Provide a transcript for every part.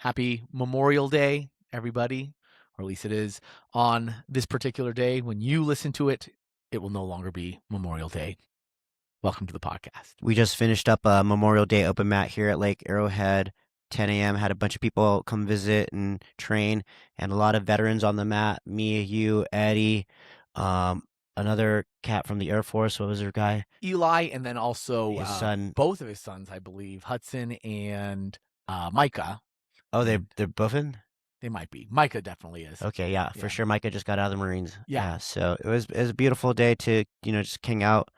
Happy Memorial Day, everybody, or at least it is on this particular day. When you listen to it, it will no longer be Memorial Day. Welcome to the podcast. We just finished up a Memorial Day open mat here at Lake Arrowhead, 10 a.m. Had a bunch of people come visit and train, and a lot of veterans on the mat. Me, you, Eddie, um, another cat from the Air Force. What was her guy? Eli, and then also His son. both of his sons, I believe, Hudson and Micah. Oh, And they're buffing? they might be. Micah definitely is. Okay, yeah, for sure. Micah just got out of the Marines. Yeah. So it was a beautiful day to just hang out,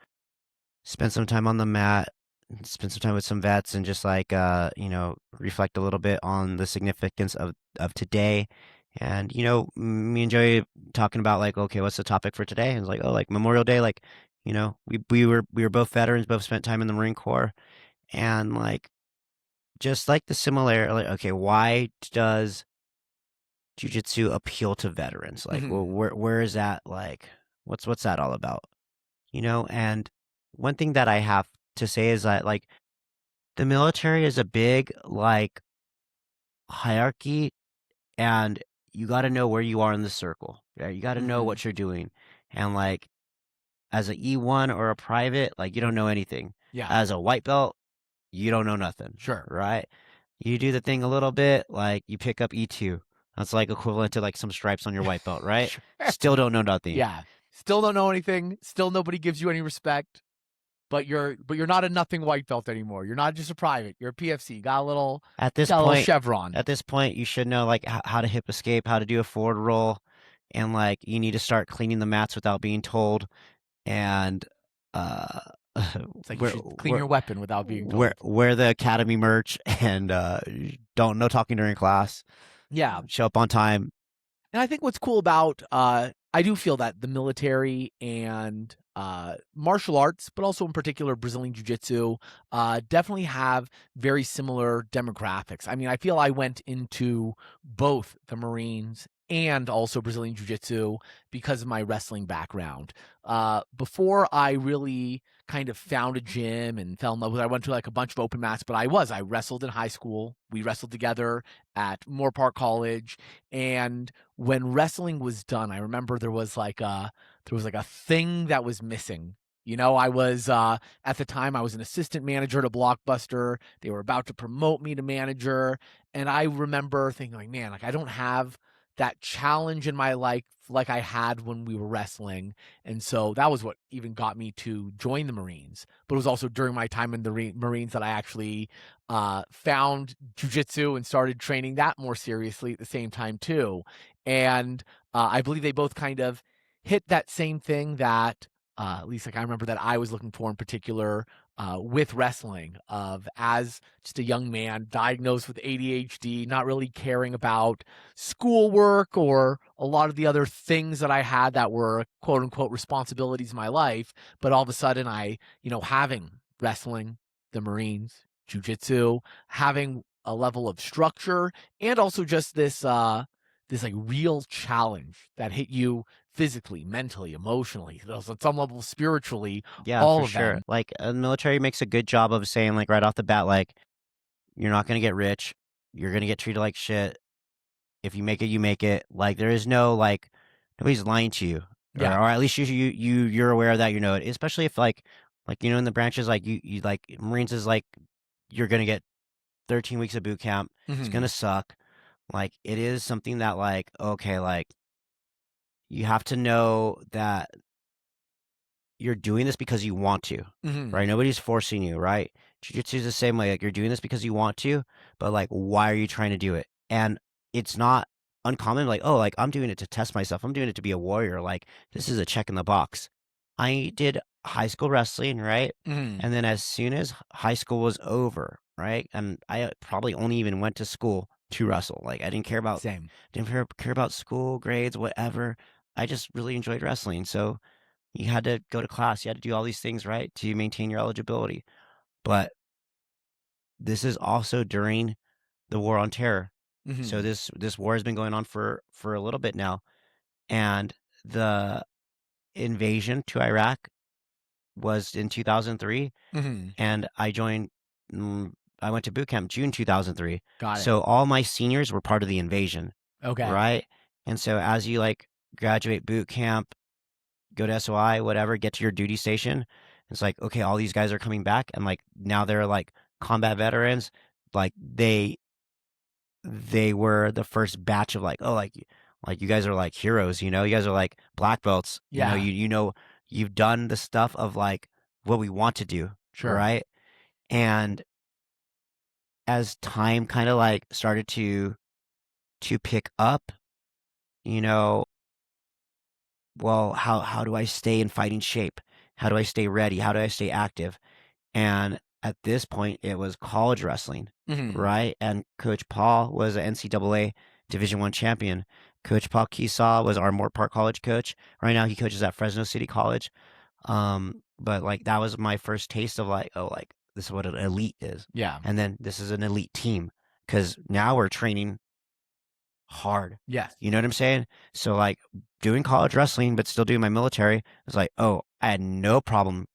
spend some time on the mat, spend some time with some vets, and just reflect a little bit on the significance of today. And me and Joey talking about like, okay, what's the topic for today? And it's like, oh, like Memorial Day, like, we were both veterans, both spent time in the Marine Corps, and like just like the similar, like, okay, why does Jiu-Jitsu appeal to veterans? Like, well, where is that, like, what's that all about? And one thing that I have to say is that, like, the military is a big, like, hierarchy, and you got to know where you are in the circle. Right? You got to know what you're doing. And, like, as a E1 or a private, like, you don't know anything. Yeah. As a white belt, you don't know nothing. Sure. Right? You do the thing a little bit, like, you pick up E2. That's, like, equivalent to, like, some stripes on your white belt, right? Sure. Still don't know nothing. Yeah. Still don't know anything. Still nobody gives you any respect. But you're not a nothing white belt anymore. You're not just a private. You're a PFC. Got a little chevron. At this point, you should know like how to hip escape, how to do a forward roll, and like you need to start cleaning the mats without being told. And uh, It's like you should clean your weapon without being told. Wear the academy merch and don't no talking during class. Yeah, show up on time. And I think what's cool about I do feel that the military and martial arts, but also in particular Brazilian Jiu Jitsu, definitely have very similar demographics. I mean, I feel I went into both the Marines and also Brazilian Jiu Jitsu because of my wrestling background. Before I really kind of found a gym and fell in love with it, I went to like a bunch of open mats, but I wrestled in high school. We wrestled together at Moore Park College. And when wrestling was done, I remember there was like a thing that was missing. I was at the time I was an assistant manager at a Blockbuster. They were about to promote me to manager, and I remember thinking like, man, like I don't have that challenge in my life like I had when we were wrestling. And so that was what even got me to join the Marines. But it was also during my time in the Marines that I actually found jiu-jitsu and started training that more seriously at the same time too. And I believe they both kind of hit that same thing that at least like I remember that I was looking for in particular with wrestling, of as just a young man diagnosed with ADHD, not really caring about schoolwork or a lot of the other things that I had that were quote unquote responsibilities in my life. But all of a sudden having wrestling, the Marines, jiu-jitsu, having a level of structure, and also just this like real challenge that hit you physically, mentally, emotionally, on some level spiritually. Yeah, all for of sure. them. Like the military makes a good job of saying like right off the bat, like you're not gonna get rich, you're gonna get treated like shit. If you make it, you make it. Like there is no like nobody's lying to you, Yeah. or at least you're aware of that. You know it, especially if like in the branches like you like Marines is like you're gonna get 13 weeks of boot camp. It's gonna suck. Like it is something that like okay like you have to know that you're doing this because you want to, right? Nobody's forcing you, right? Jiu-jitsu is the same way. Like you're doing this because you want to, but like, why are you trying to do it? And it's not uncommon. Like, oh, like I'm doing it to test myself. I'm doing it to be a warrior. Like this is a check in the box. I did high school wrestling, right? And then as soon as high school was over, right? And I probably only even went to school to wrestle. Like I didn't care about care about school grades, whatever. I just really enjoyed wrestling. So you had to go to class. You had to do all these things, right, to maintain your eligibility. But this is also during the war on terror. So this war has been going on for a little bit now, and the invasion to Iraq was in 2003, and I joined. I went to boot camp June 2003. Got it. So all my seniors were part of the invasion, Okay. right? And so as you like graduate boot camp, go to SOI, whatever, get to your duty station, it's like, okay, all these guys are coming back, and like now they're like combat veterans. Like they were the first batch of like, oh, like you guys are like heroes, you know, you guys are like black belts, you know, Yeah. you know, you've done the stuff of like what we want to do, Sure. right? And as time kind of like started to pick up, you know, well, how do I stay in fighting shape? How do I stay ready? How do I stay active? And at this point, it was college wrestling, Mhm. right? And Coach Paul was an NCAA Division I champion. Coach Paul Keesaw was our Moore Park College coach. Right now, he coaches at Fresno City College. But like that was my first taste of like, oh, like this is what an elite is, Yeah. and then this is an elite team because now we're training hard. Yes. You know what I'm saying? So like doing college wrestling, but still doing my military, it's like, oh, I had no problem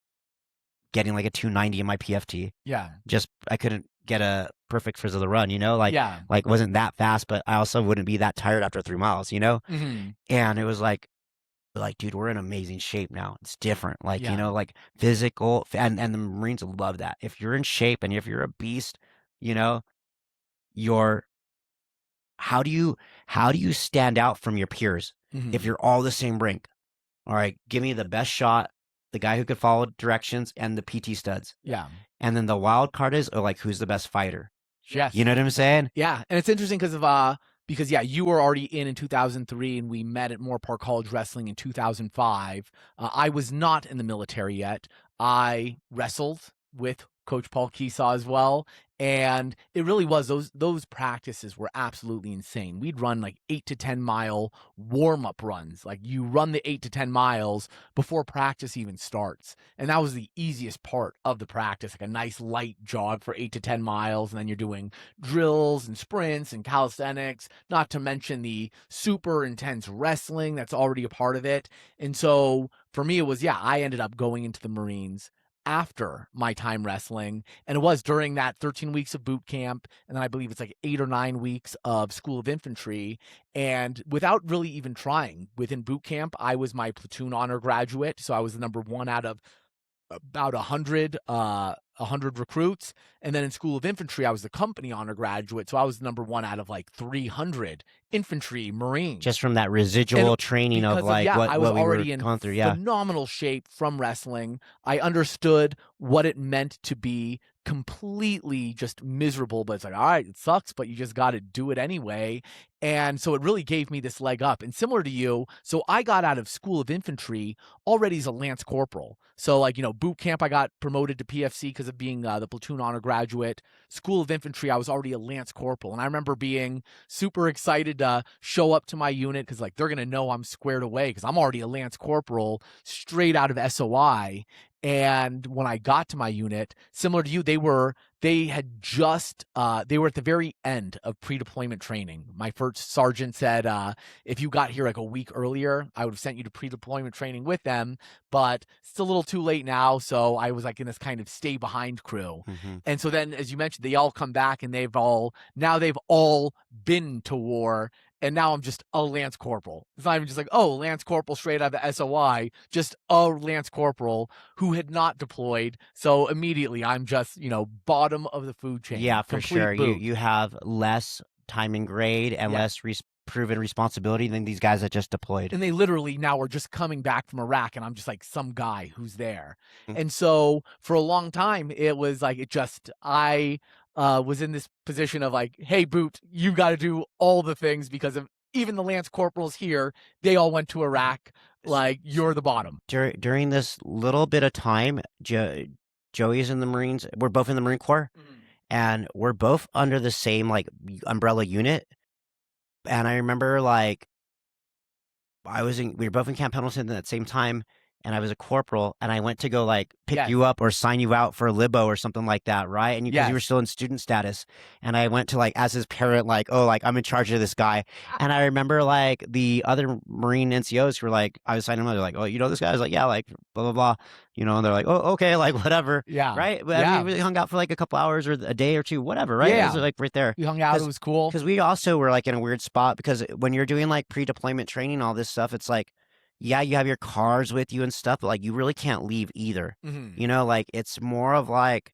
getting like a 290 in my PFT. Yeah. Just I couldn't get a perfect frizz of the run, you know, Yeah. like wasn't that fast, but I also wouldn't be that tired after 3 miles, you know? Mhm. And it was like, dude, we're in amazing shape now. It's different. Like, you Yeah. know, like physical and the Marines love that. If you're in shape and if you're a beast, you know, you're how do you stand out from your peers if Mhm. you're all the same rank? All right, give me the best shot, the guy who could follow directions, and the PT studs. Yeah. And then the wild card is, oh, like, who's the best fighter? You Yes. know what I'm saying? Yeah, and it's interesting because yeah, you were already in 2003, and we met at Moore Park College Wrestling in 2005. I was not in the military yet. I wrestled with Coach Paul Keesaw as well, and it really was those practices were absolutely insane. We'd run like 8 to 10 mile warm up runs. Like you run the 8 to 10 miles before practice even starts, and that was the easiest part of the practice. Like a nice light jog for 8 to 10 miles, and then you're doing drills and sprints and calisthenics, not to mention the super intense wrestling that's already a part of it. And so for me, it was, yeah, I ended up going into the Marines after my time wrestling. And it was during that 13 weeks of boot camp. And then I believe it's like 8 or 9 weeks of School of Infantry. And without really even trying, within boot camp, I was my platoon honor graduate. So I was the number one out of about 100 recruits. And then in School of Infantry, I was the company honor graduate. So I was number one out of like 300 infantry Marines. Just from that And residual training of because of, like yeah, I was what we were already in going through. Yeah. phenomenal shape from wrestling. I understood what it meant to be completely just miserable, but it's like, all right, it sucks, but you just got to do it anyway. And so it really gave me this leg up. And similar to you, so I got out of School of Infantry already as a Lance Corporal. So like, boot camp, I got promoted to PFC because of being the platoon honor graduate. School of Infantry, I was already a Lance Corporal. And I remember being super excited to show up to my unit because like they're going to know I'm squared away because I'm already a Lance Corporal straight out of SOI. And when I got to my unit, similar to you, they were at the very end of pre-deployment training. My first sergeant said, if you got here like a week earlier, I would have sent you to pre-deployment training with them, but it's a little too late now. So I was like in this kind of stay behind crew. Hmm. And so then, as you mentioned, they all come back and they've all been to war. And now I'm just a Lance Corporal. It's not even just like, oh, Lance Corporal straight out of the SOI, just a Lance Corporal who had not deployed. So immediately I'm just, bottom of the food chain. Yeah, for Complete sure. You boot. you have less time and grade and Yeah. less proven responsibility than these guys that just deployed. And they literally now are just coming back from Iraq, and I'm just like some guy who's there. Mm. And so for a long time, it was like I was in this position of like, hey, Boot, you got to do all the things because of even the Lance Corporals here, they all went to Iraq. Like, you're the bottom. During this little bit of time, Joey's in the Marines. We're both in the Marine Corps, and we're both under the same like umbrella unit. And I remember like we were both in Camp Pendleton at the same time, and I was a corporal and I went to go like pick Yes. you up or sign you out for a libo or something like that, right? And because you were Yes. still in student status, and I went to like as his parent, like, oh, like I'm in charge of this guy. And I remember like the other Marine NCOs who were like, I was signing them, they're like, oh, you know this guy? I was like, yeah, like blah blah blah, and they're like, oh, okay, like whatever, Yeah. right? But I mean, Yeah. we hung out for like a couple hours or a day or two, whatever, right? It was Yeah. like right there. We hung out. It was cool. Because we also were like in a weird spot because when you're doing like pre-deployment training, all this stuff, it's like, yeah, you have your cars with you and stuff, but like you really can't leave either. Hmm. Like it's more of like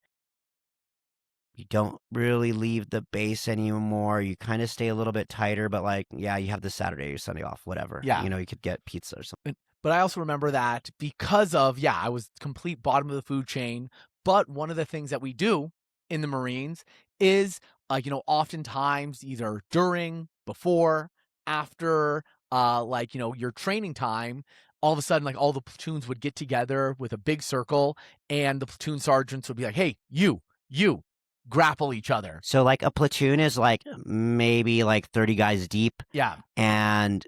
you don't really leave the base anymore. You kind of stay a little bit tighter, but like, yeah, you have the Saturday or Sunday off, whatever. Yeah. You could get pizza or something. But I also remember that because of, yeah, I was complete bottom of the food chain. But one of the things that we do in the Marines is, oftentimes either during, before, after, your training time, all of a sudden, like all the platoons would get together with a big circle and the platoon sergeants would be like, hey, you grapple each other. So like a platoon is like maybe like 30 guys deep. Yeah. And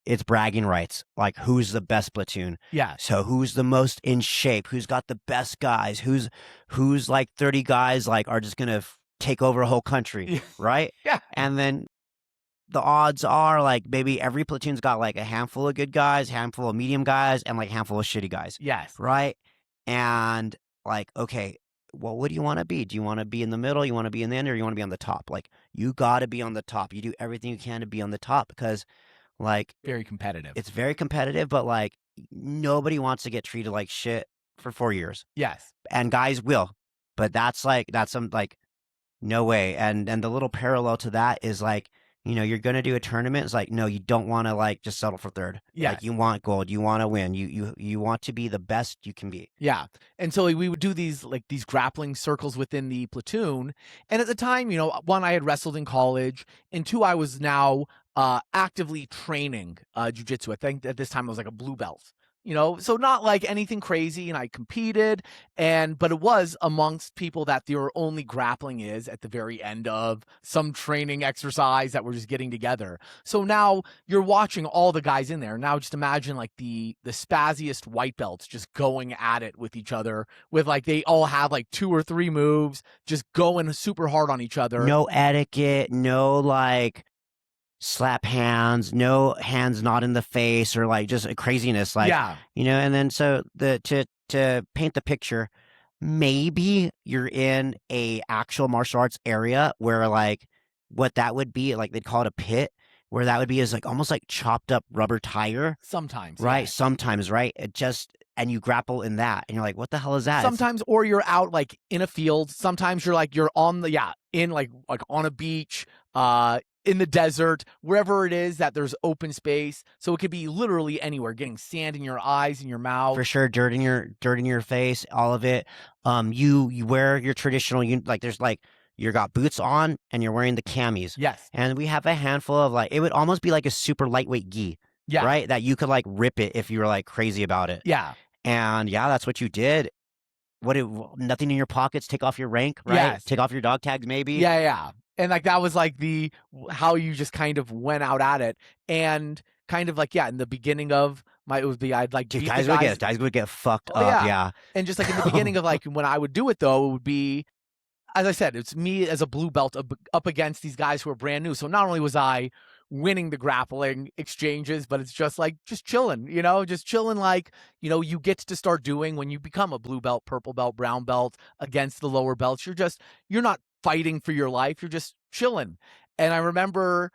it's bragging rights, like who's the best platoon. Yeah. So who's the most in shape? Who's got the best guys? Who's like 30 guys like are just gonna take over a whole country, right? Yeah. And then the odds are like maybe every platoon's got like a handful of good guys, handful of medium guys, and like a handful of shitty guys. Yes. Right? And like, okay, well, what do you want to be? Do you want to be in the middle? You want to be in the end, or you want to be on the top? Like, you got to be on the top. You do everything you can to be on the top because like very competitive. It's very competitive, but like nobody wants to get treated like shit for 4 years. Yes. And guys will. But that's some like no way. And the little parallel to that is like, you're gonna do a tournament. It's like, no, you don't want to like just settle for third. Yes. Like you want gold. You want to win. You want to be the best you can be. Yeah. And so we would do these grappling circles within the platoon. And at the time, one, I had wrestled in college, and two, I was now actively training jiu-jitsu. I think at this time I was like a blue belt. So not like anything crazy, and I competed, but it was amongst people that their only grappling is at the very end of some training exercise that we're just getting together. So now you're watching all the guys in there. Now just imagine like the spazziest white belts just going at it with each other with like, they all have like 2 or 3 moves, just going super hard on each other. No etiquette, no like slap hands, no hands not in the face, or like just craziness, like yeah. And then so to paint the picture, maybe you're in a actual martial arts area where like what that would be, like they'd call it a pit, where that would be is like almost like chopped up rubber tire. Sometimes, right? yes. Sometimes, right? And you grapple in that, and you're like, what the hell is that? Sometimes, or you're out like in a field. Sometimes you're on in like on a beach, in the desert, wherever it is that there's open space. So it could be literally anywhere, getting sand in your eyes and your mouth. For sure, dirt in your face, all of it. You wear your traditional, there's like, you got boots on and you're wearing the camis. Yes. And we have a handful of like, it would almost be like a super lightweight gi. Yeah. Right? That you could like rip it if you were like crazy about it. Yeah. And yeah, that's what you did. Nothing in your pockets, take off your rank, right? Yes. Take off your dog tags, maybe. Yeah, yeah. And like that was like how you just kind of went out at it, and kind of like, yeah, in the beginning of I'd like Dude, beat guys would get fucked Oh, up, yeah. yeah. And just like in the beginning of like when I would do it though, it would be, as I said, it's me as a blue belt up against these guys who are brand new. So not only was I winning the grappling exchanges, but it's just like just chilling, just chilling, like, you get to start doing when you become a blue belt, purple belt, brown belt against the lower belts. You're not fighting for your life, you're just chilling. And I remember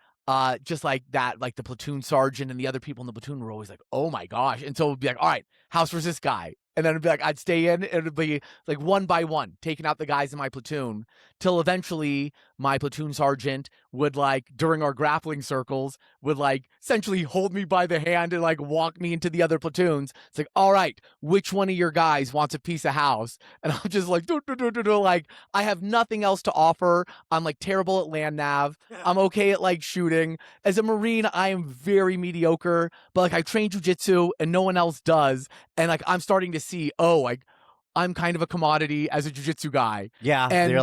just like that, like the platoon sergeant and the other people in the platoon were always like, oh my gosh. And so it would be like, all right, Hauss versus this guy. And then it'd be like, I'd stay in, and it'd be like one by one, taking out the guys in my platoon, till eventually my platoon sergeant would like, during our grappling circles, would like essentially hold me by the hand and like walk me into the other platoons. It's like, all right, which one of your guys wants a piece of Hauss? And I'm just like, like, I have nothing else to offer. I'm like terrible at land nav. I'm okay at like shooting. As a Marine, I am very mediocre, but like I train jiu-jitsu and no one else does. And like, I'm starting to see, like I'm kind of a commodity as a jiu-jitsu guy. Yeah, And they're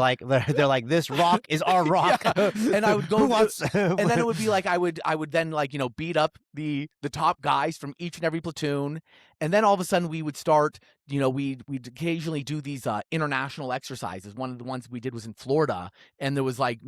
like, "This rock is our rock." yeah, and I would Who go through, wants and then it would be like I would then like, beat up the top guys from each and every platoon, and then all of a sudden we would start, we'd occasionally do these international exercises. One of the ones we did was in Florida, and there was like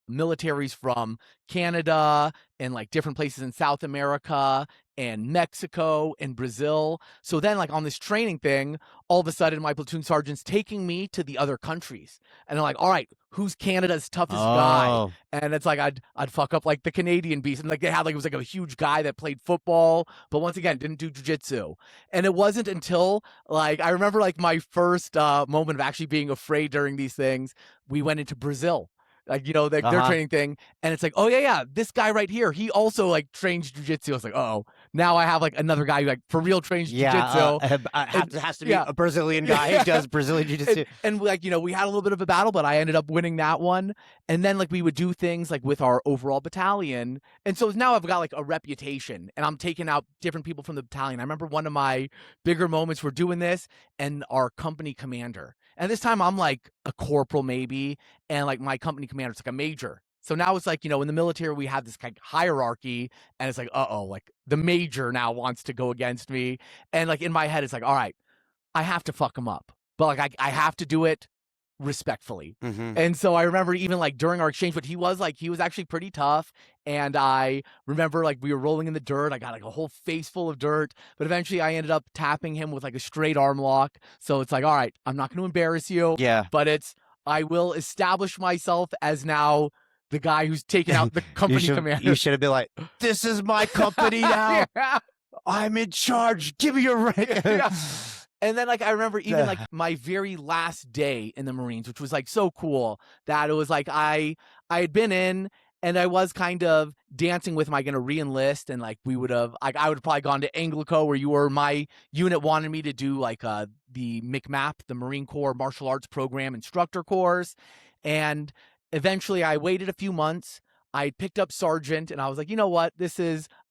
militaries from Canada and like different places in South America and Mexico and Brazil. So then like on this training thing, all of a sudden my platoon sergeant's taking me to the other countries. And they're like, all right, who's Canada's toughest guy? Oh. And it's like I'd fuck up like the Canadian beast. And like they had like, it was like a huge guy that played football, but once again didn't do jiu-jitsu. And it wasn't until like I remember like my first moment of actually being afraid during these things, we went into Brazil. Like, their Uh-huh. training thing. And it's like, oh yeah, this guy right here, he also like trains jujitsu. I was like, oh, now I have like another guy who like for real trains Yeah, jujitsu. has to be Yeah. a Brazilian guy who does Brazilian Jiu-Jitsu. And like, we had a little bit of a battle, but I ended up winning that one. And then like we would do things like with our overall battalion. And so now I've got like a reputation and I'm taking out different people from the battalion. I remember one of my bigger moments, we're doing this and our company commander. And this time I'm like a corporal maybe, and like my company commander's like a major. So now it's like, in the military we have this kind of hierarchy, and it's like, uh-oh, like the major now wants to go against me. And like in my head, it's like, all right, I have to fuck him up. But like I have to do it respectfully. Mhm. And so I remember even like during our exchange, but he was actually pretty tough. And I remember like we were rolling in the dirt. I got like a whole face full of dirt, but eventually I ended up tapping him with like a straight arm lock. So it's like, all right, I'm not going to embarrass you, Yeah. but I will establish myself as now the guy who's taking out the company commander. You should have been like, "This is my company now. Yeah. I'm in charge. Give me your rank." Yeah. And then like I remember even like my very last day in the Marines, which was like so cool that it was like I had been in and I was kind of dancing with, am I gonna re-enlist? And like we would have like I would have probably gone to Anglico where you were, my unit wanted me to do like the MCMAP, the Marine Corps Martial Arts Program instructor course. And eventually I waited a few months. I picked up sergeant and I was like, you know what?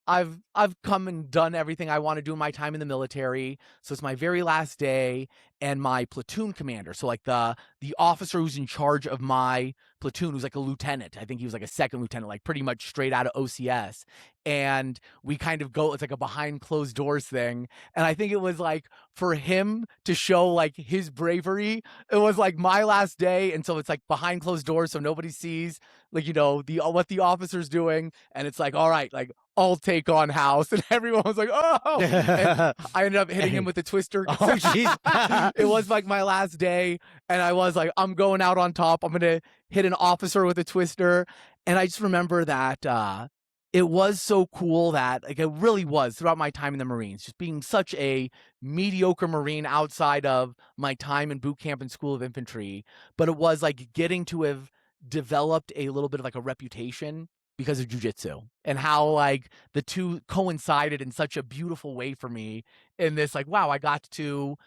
I've come and done everything I want to do in my time in the military. So it's my very last day, and my platoon commander, so like the officer who's in charge of my platoon, who's like a lieutenant. I think he was like a second lieutenant, like pretty much straight out of OCS. And we kind of go, it's like a behind closed doors thing. And I think it was like for him to show like his bravery, it was like my last day. And so it's like behind closed doors, so nobody sees like, the what the officer's doing. And it's like, all right, like I'll take on Hauss. And everyone was like, oh. And I ended up hitting him with a twister. Oh, jeez. It was like my last day. And I was like, I'm going out on top. I'm going to hit an officer with a twister. And I just remember that it was so cool that like it really was throughout my time in the Marines, just being such a mediocre Marine outside of my time in boot camp and School of Infantry. But it was like getting to have developed a little bit of like a reputation because of jujitsu, and how like the two coincided in such a beautiful way for me in this, like, wow, I got to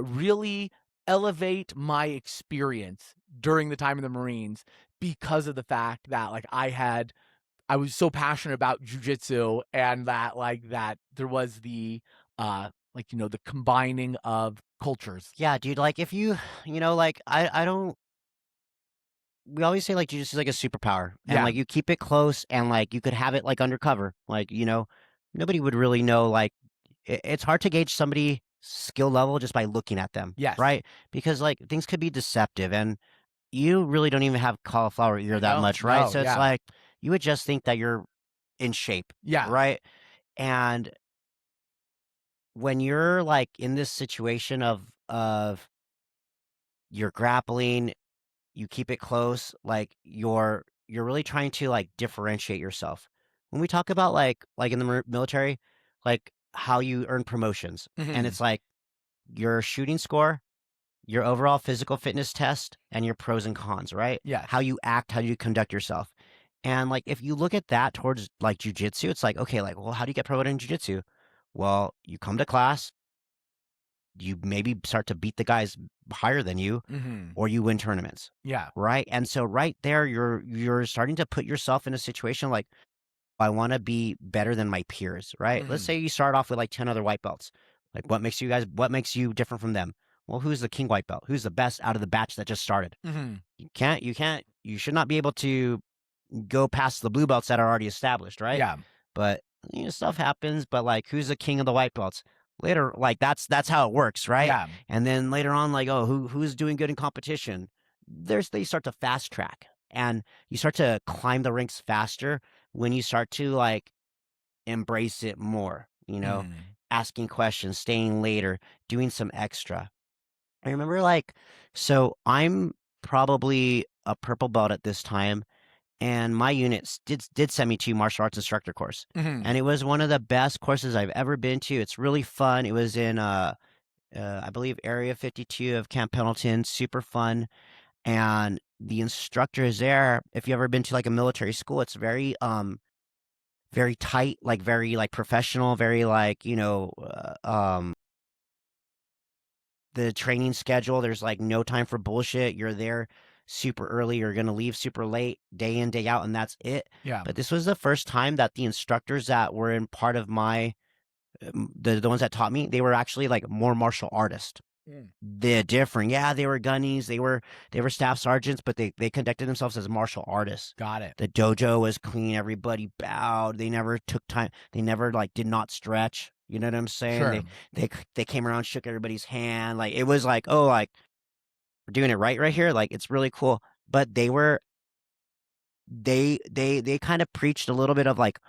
really elevate my experience during the time in the Marines because of the fact that like I was so passionate about jujitsu, and that like that there was the like the combining of cultures. Yeah, dude, like, if like, I don't we always say, like, jiu-jitsu is like a superpower, and, Yeah. like, you keep it close, and, like, you could have it, like, undercover, like, nobody would really know, like it's hard to gauge somebody's skill level just by looking at them, Yes. right? Because, like, things could be deceptive, and you really don't even have cauliflower ear that No, much, right? no, So it's yeah. like, you would just think that you're in shape, Yeah. right? And when you're, like, in this situation of you're grappling, you keep it close, like, you're really trying to, like, differentiate yourself. When we talk about, like in the military, like, how you earn promotions, and Mhm. it's like your shooting score, your overall physical fitness test, and your pros and cons, right? Yes. How you act, how you conduct yourself. And, like, if you look at that towards, like, jujitsu, it's like, okay, like, well, how do you get promoted in jujitsu? Well, you come to class, you maybe start to beat the guys higher than you, Mhm. or you win tournaments, Yeah. right? And so right there, you're starting to put yourself in a situation like, I want to be better than my peers, right? Let's Mhm. say you start off with like 10 other white belts. Like, what makes you different from them? well, who's the king white belt? Who's the best out of the batch that just started? Mhm. You should not be able to go past the blue belts that are already established, right? Yeah. But stuff happens. But like, who's the king of the white belts? Later, like that's how it works, right? Yeah. And then later on, like, oh, who's doing good in competition? They start to fast track, and you start to climb the ranks faster when you start to like embrace it more. Mhm. Asking questions, staying later, doing some extra. I remember like, so I'm probably a purple belt at this time, and my unit did send me to martial arts instructor course, Mhm. and it was one of the best courses I've ever been to. It's really fun. It was in I believe Area 52 of Camp Pendleton. Super fun, and the instructors there. If you ever been to like a military school, it's very tight, like very like professional, very like the training schedule. There's like no time for bullshit. You're there super early. You're going to leave super late, day in, day out, and that's it. Yeah. But this was the first time that the instructors that were in part of my, the ones that taught me, they were actually like more martial artists. Mm. They're different. Yeah, they were gunnies. They were staff sergeants, but they conducted themselves as martial artists. Got it. The dojo was clean. Everybody bowed. They never took time. They never like did not stretch. You know what I'm saying? Sure. They came around, shook everybody's hand. Like it was like, oh, like we're doing it right here. Like it's really cool. But they kind of preached a little bit of like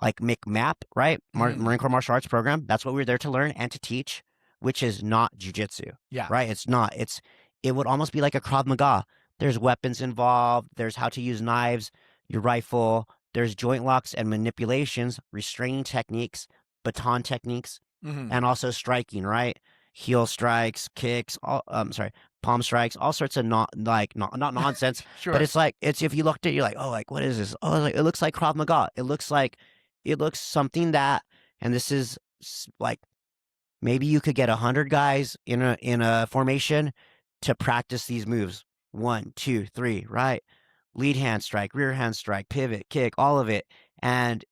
McMap, right? Mhm. Marine Corps Martial Arts Program. That's what we were there to learn and to teach, which is not jujitsu, Yeah. right? It's not. It would almost be like a Krav Maga. There's weapons involved. There's how to use knives, your rifle. There's joint locks and manipulations, restraining techniques, baton techniques, Mhm. and also striking, right? Heel strikes, kicks, sorry, palm strikes, all sorts of not nonsense. But Sure. it's like if you looked at it, you're like, oh, like what is this? Oh, like it looks like Krav Maga. It looks something that, and this is like maybe you could get 100 guys in a formation to practice these moves. 1, 2, 3, right? Lead hand strike, rear hand strike, pivot, kick, all of it, and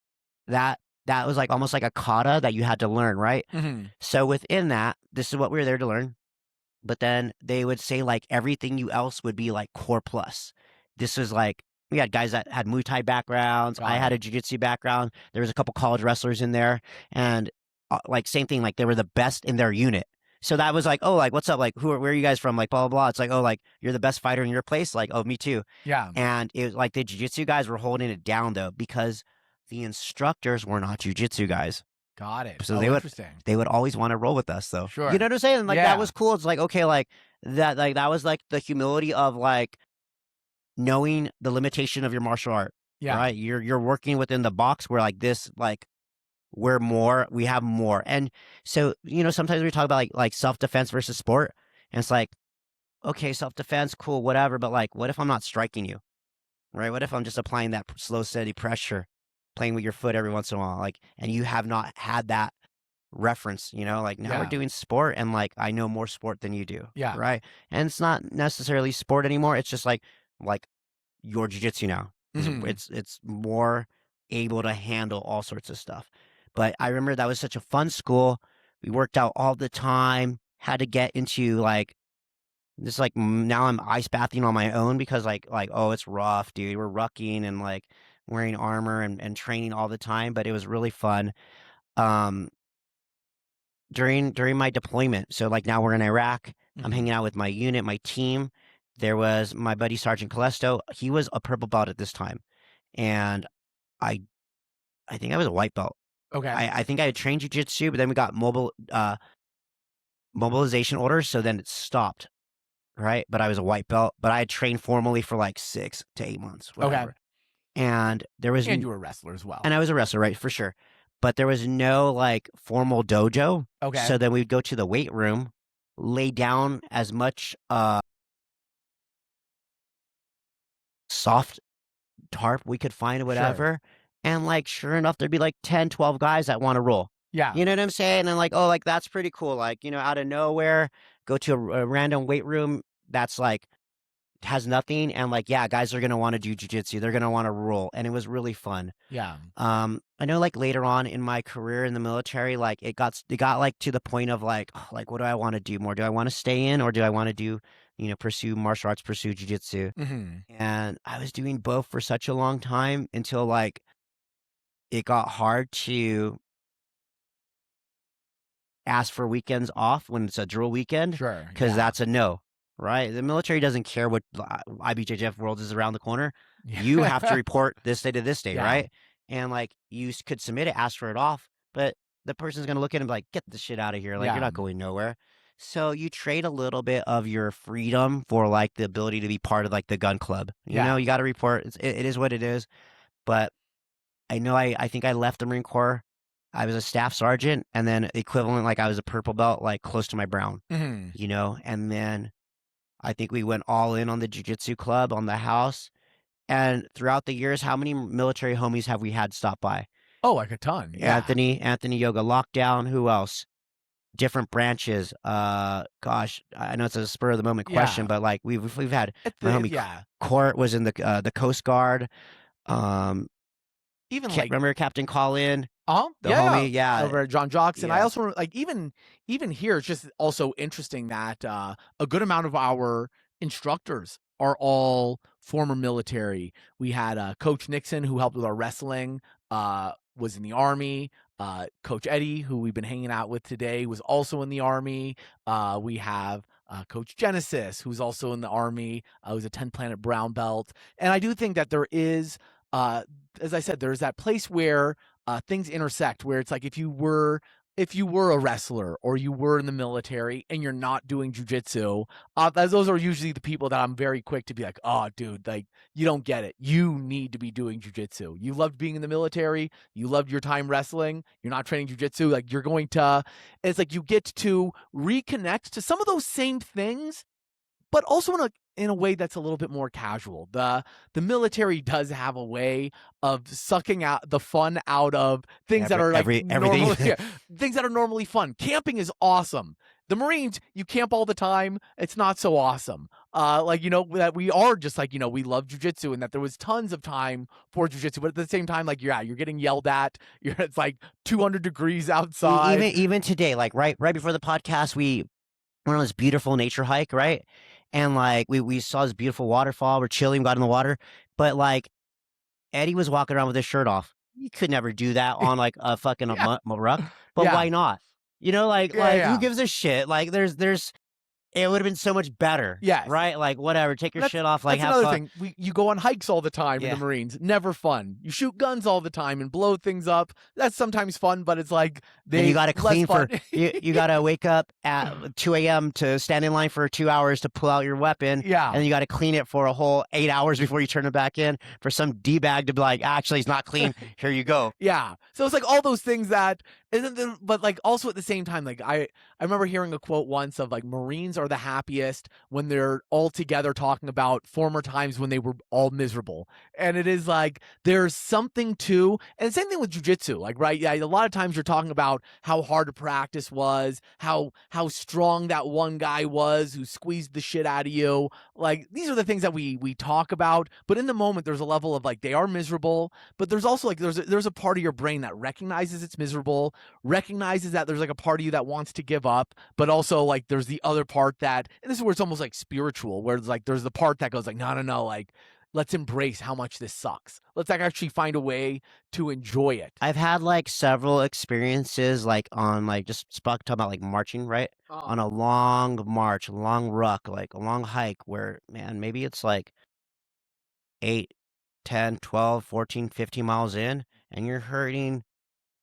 that that was like almost like a kata that you had to learn, right? Mhm. So within that, this is what we were there to learn. But then they would say like everything you else would be like core plus. This was like we had guys that had Muay Thai backgrounds. I Got had it. a jiu-jitsu background. There was a couple college wrestlers in there, and like same thing. Like they were the best in their unit. So that was like, oh, like what's up? Like where are you guys from? Like blah blah blah. It's like, oh, like you're the best fighter in your place. Like oh, me too. Yeah. And it was like the jiu-jitsu guys were holding it down though because the instructors were not jiu-jitsu guys. Got it. So Oh, interesting. they would always want to roll with us though. You know Sure. what I'm saying? Like that Yeah. was cool. It's like, okay, like that was like the humility of like knowing the limitation of your martial art, Yeah. right? You're working within the box where like this, like we have more. And so, sometimes we talk about like self-defense versus sport. And it's like, okay, self-defense, cool, whatever. But like, what if I'm not striking you? Right? What if I'm just applying that slow, steady pressure, playing with your foot every once in a while? Like, and you have not had that reference, like now we're Yeah. doing sport and like I know more sport than you do, Yeah. right? And it's not necessarily sport anymore. It's just like your jiu-jitsu now is Mhm. it's more able to handle all sorts of stuff. But I remember that was such a fun school. We worked out all the time, had to get into like this like now I'm ice bathing on my own because like oh it's rough, dude. We're rucking and like wearing armor and training all the time, but it was really fun. Um during my deployment. So like now we're in Iraq. I'm Mhm. hanging out with my unit, my team. There was my buddy Sergeant Calesto. He was a purple belt at this time, and I I think I was a white belt. Okay. I think I had trained jujitsu, but then we got mobilization orders, so then it stopped. Right, but I was a white belt, but I had trained formally for like 6 to 8 months, Okay. whatever. And there was And you were a wrestler as well. and I was a wrestler, right, for sure. But there was no like formal dojo. Okay. So then we'd go to the weight room, lay down as much soft tarp we could find or Sure. whatever. And like sure enough, there'd be like 10, 12 guys that want to roll. Yeah. You know what I'm saying? And like, oh, like that's pretty cool. Like, out of nowhere, go to a random weight room that's like has nothing, and like, yeah, guys are gonna want to do jujitsu. They're gonna want to roll, and it was really fun. Yeah. I know like later on in my career in the military, like it got like to the point of like, oh, like what do I want to do more? Do I want to stay in or do I want to do, pursue martial arts, pursue jujitsu? Mhm. And I was doing both for such a long time until like it got hard to ask for weekends off when it's a drill weekend Sure, because yeah. that's a no, right? The military doesn't care what IBJJF world is around the corner. You have to Yeah. report this day to this day, Yeah. right? And like could submit it, ask for it off, but the person's gonna look at it and be like, "Get the shit out of here! Like you're Yeah. not going nowhere." So you trade a little bit of your freedom for like the ability to be part of like the gun club. Yeah. You got to report. It is what it is. But I know I think I left the Marine Corps. I was a staff sergeant and then equivalent, like I was a purple belt, like close to my brown, Mhm. and then I think we went all in on the jujitsu club on the house. And throughout the years, how many military homies have we had stop by? Oh, like a ton, yeah. Anthony Yoga Lockdown. Who else? Different branches. Gosh, I know it's a spur of the moment question, Yeah. but like we've had At my the homie yeah. Court was in the Coast Guard. Um, Even, can't like remember Captain Colin, the yeah, yeah, homie. Yeah, over at John Jockson. I yeah. also like even here, it's just also interesting that a good amount of our instructors are all former military. We had Coach Nixon, who helped with our wrestling, was in the Army. Coach Eddie, who we've been hanging out with today, was also in the Army. We have Coach Genesis, who's also in the Army, who's a 10 Planet Brown Belt. And I do think that there is, uh, as I said, there's that place where things intersect, where it's like if you were a wrestler or you were in the military and you're not doing jujitsu, those are usually the people that I'm very quick to be like, oh, dude, like you don't get it. You need to be doing jujitsu. You loved being in the military. You loved your time wrestling. You're not training jujitsu. Like you're going to. It's like you get to reconnect to some of those same things, but also in a way that's a little bit more casual. The military does have a way of sucking out the fun out of things that are like Everything. normally things that are normally fun. Camping is awesome. The Marines, you camp all the time. It's not so awesome. Like that we are just like we love jujitsu and that there was tons of time for jujitsu, but at the same time, like you're getting yelled at. It's like 200 degrees outside. Even today, like right before the podcast, we went on this beautiful nature hike, right? And like we saw this beautiful waterfall. We're chilling, got in the water, but like Eddie was walking around with his shirt off. You could never do that on like a fucking Yeah, ruck, but yeah, why not? yeah, Who yeah. gives a shit? Like there's it would have been so much better, Yes. right? Like whatever, take your That's shit off, like that's have another fun. thing. You go on hikes all the time in the Yeah. Marines. Never fun. You shoot guns all the time and blow things up. That's sometimes fun, but it's like And you they got to less clean fun. for you got to wake up at 2 a.m. to stand in line for 2 hours to pull out your weapon, and Yeah. then you got to clean it for a whole 8 hours before you turn it back in for some d-bag to be like, actually, it's not clean. Here you go. Yeah. So it's like all those things that isn't the, but like also at the same time, like I remember hearing a quote once of like Marines are the happiest when they're all together talking about former times when they were all miserable. And it is like there's something to, and same thing with jujitsu, like right, yeah, a lot of times you're talking about how hard a practice was, how strong that one guy was who squeezed the shit out of you. Like these are the things that we talk about, but in the moment there's a level of like they are miserable, but there's also like there's a part of your brain that recognizes it's miserable, recognizes that there's like a part of you that wants to give up, but also like there's the other part that, and this is where it's almost like spiritual, where it's like there's the part that goes like, no, no, no, like let's embrace how much this sucks. Let's like actually find a way to enjoy it. I've had like several experiences like on like just talking about like marching, right? On a long march, a long ruck, like a long hike where, man, maybe it's like 8, 10, 12, 14, 15 miles in and you're hurting.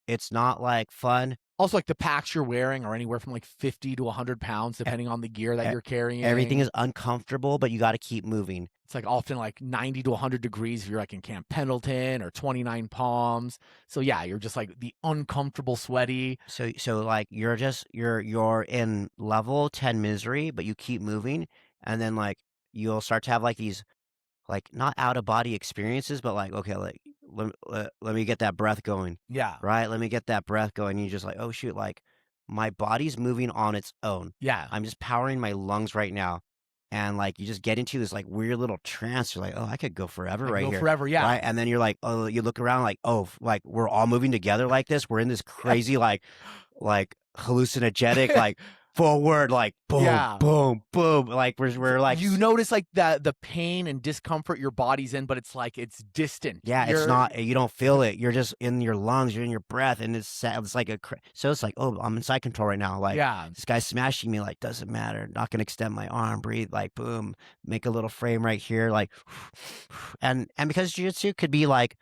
It's not like fun. Also, like the packs you're wearing are anywhere from like 50 to 100 pounds, E- depending on the gear that e- you're Everything carrying. is uncomfortable, but you got to keep moving. It's like often like 90 to 100 degrees if you're like in Camp Pendleton or 29 Palms. So yeah, you're just like the uncomfortable sweaty. So like you're in level 10 misery, but you keep moving, and then like you'll start to have like these like not out of body experiences, but like okay, like let me get that breath going, Yeah. right? Let me get that breath going. And you're just like, oh shoot, like my body's moving on its own. Yeah. I'm just powering my lungs right now. and like you just get into this like weird little trance. You're like, oh, I could go forever I can right go here, forever. Yeah. right? And then you're like, oh, you look around like, oh, like we're all moving together like this. We're in this crazy like hallucinogenic like forward like boom Yeah. boom boom like we're like You notice like the pain and discomfort your body's in, but it's like it's distant. yeah, it's You're not, you don't feel it. You're just in your lungs, you're in your breath, and it's like so it's like, oh, I'm in side control right now. Like yeah. this guy's smashing me, like doesn't matter. Not gonna extend my arm, breathe, like boom, make a little frame right here, like, and because jiu-jitsu could be like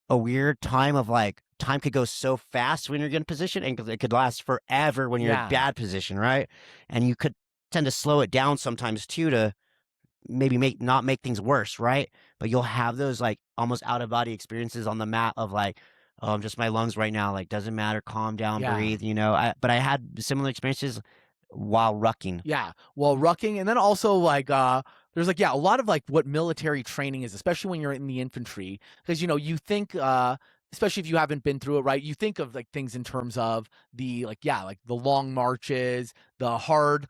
a weird time of like time could go so fast when you're in position, and it could last forever when you're in Yeah. bad position, right? And you could tend to slow it down sometimes too to maybe not make things worse, right? But you'll have those like almost out of body experiences on the mat of like, oh, I'm just my lungs right now. Like, doesn't matter. Calm down, Yeah. breathe. But I had similar experiences while rucking. Yeah. Well, rucking, and then also like there's like a lot of like what military training is, especially when you're in the infantry, because you think especially if you haven't been through it, right? You think of like things in terms of the like like the long marches, the hard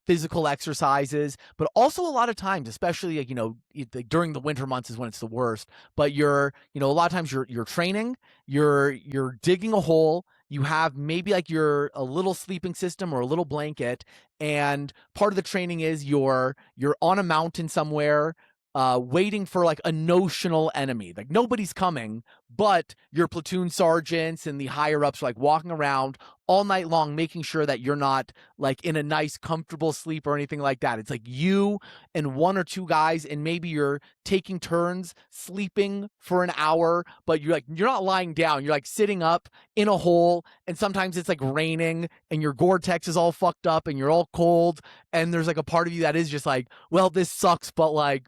physical exercises, but also a lot of times, especially like during the winter months is when it's the worst, but you're a lot of times you're training, you're digging a hole, you have maybe like a little sleeping system or a little blanket, and part of the training is you're on a mountain somewhere, waiting for like a notional enemy. Like nobody's coming, but your platoon sergeants and the higher ups are like walking around all night long, making sure that you're not like in a nice, comfortable sleep or anything like that. It's like you and one or two guys, and maybe you're taking turns sleeping for an hour, but you're not lying down. You're like sitting up in a hole, and sometimes it's like raining, and your Gore-Tex is all fucked up, and you're all cold, and there's like a part of you that is just like, well, this sucks, but like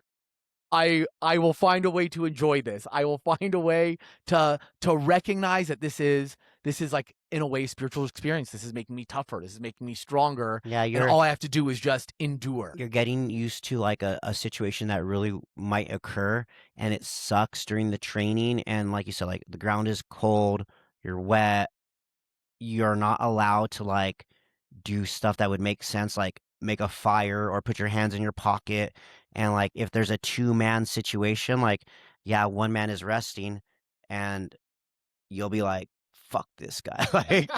I will find a way to enjoy this. I will find a way to recognize that this is like in a way spiritual experience. This is making me tougher. This is making me stronger. Yeah, And all I have to do is just endure. you're getting used to like a situation that really might occur, and it sucks during the training. And like you said, like the ground is cold, you're wet, you're not allowed to like do stuff that would make sense, like make a fire or put your hands in your pocket. And like if there's a two-man situation, like yeah, one man is resting, and you'll be like, fuck this guy. Like,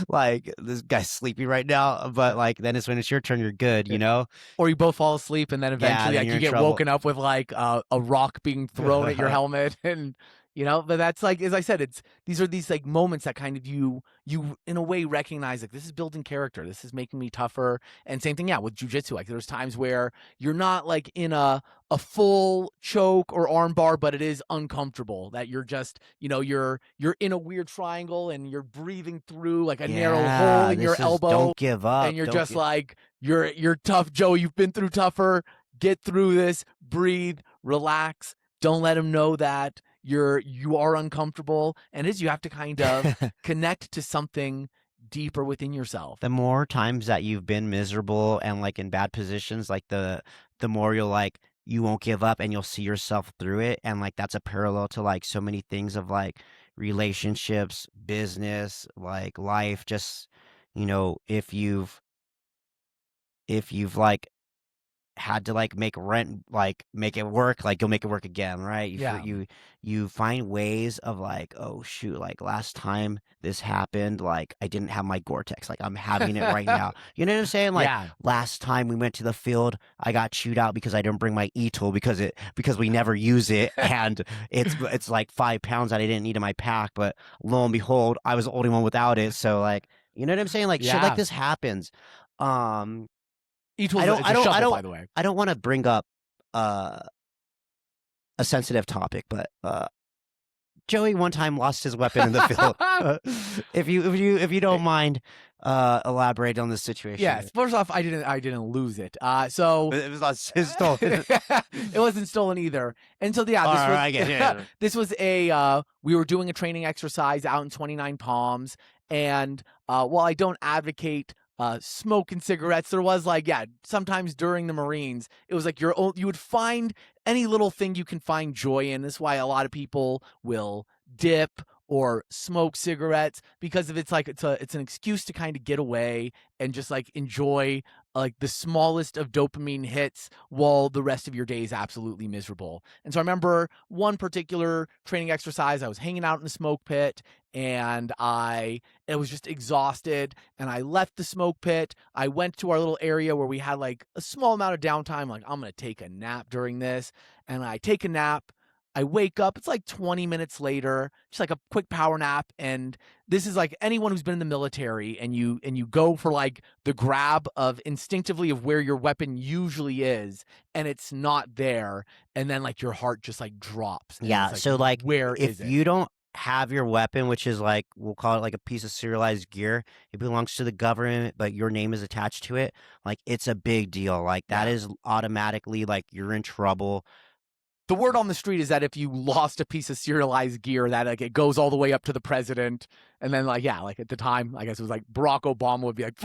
like this guy's sleeping right now. But like then it's when it's your turn, you're good, you know? Or you both fall asleep, and then Yeah, eventually then like you're you in get trouble. woken up with like a rock being thrown at your helmet, and but that's like, as I said, these are these like moments that kind of you in a way recognize like this is building character, this is making me tougher. And same thing with jiu-jitsu. Like there's times where you're not like in a full choke or arm bar, but it is uncomfortable, that you're just you're in a weird triangle, and you're breathing through like a narrow hole in your elbow, don't give up. and you're just like you're tough, Joe. You've been through tougher. Get through this. Breathe. Relax. Don't let him know that you are uncomfortable, and you have to kind of connect to something deeper within yourself. The more times that you've been miserable and like in bad positions, like the more you'll like you won't give up, and you'll see yourself through it. And like that's a parallel to like so many things of like relationships, business, like life. Just if you've like had to like make rent, like make it work, like you'll make it work again, right? You find ways of like, oh shoot, like last time this happened, like I didn't have my Gore-Tex, like I'm having it right now. You know what I'm saying? Like last time we went to the field, I got chewed out because I didn't bring my e-tool because we never use it, and it's like 5 pounds that I didn't need in my pack, but lo and behold, I was the only one without it. So like, you know what I'm saying? Like shit like this happens. E-tool is a shovel, by the way. I don't want to bring up a sensitive topic, but Joey one time lost his weapon in the field. If you don't mind elaborate on this situation. Yes. First off, I didn't lose it. So it was not stolen. It wasn't stolen either. And so I get it. This was we were doing a training exercise out in 29 Palms, and while I don't advocate smoking cigarettes, there was like sometimes during the Marines it was like you would find any little thing you can find joy in. This is why a lot of people will dip or smoke cigarettes, because if it's like it's an excuse to kind of get away and just like enjoy like the smallest of dopamine hits while the rest of your day is absolutely miserable. And so I remember one particular training exercise. I was hanging out in the smoke pit and I was just exhausted, and I left the smoke pit. I went to our little area where we had like a small amount of downtime. Like, I'm going to take a nap during this. And I take a nap. I wake up. It's like 20 minutes later, just like a quick power nap. And this is like anyone who's been in the military, and you go for like the grab of instinctively of where your weapon usually is, and it's not there. And then like your heart just like drops. And Yeah. it's like, So like, where if is it? you don't have your weapon, which is like, we'll call it like a piece of serialized gear, it belongs to the government, but your name is attached to it. Like, it's a big deal. Like, that Yeah. is automatically like you're in trouble. The word on the street is that if you lost a piece of serialized gear, that like it goes all the way up to the president. And then like, yeah, like at the time, I guess it was like Barack Obama would be like,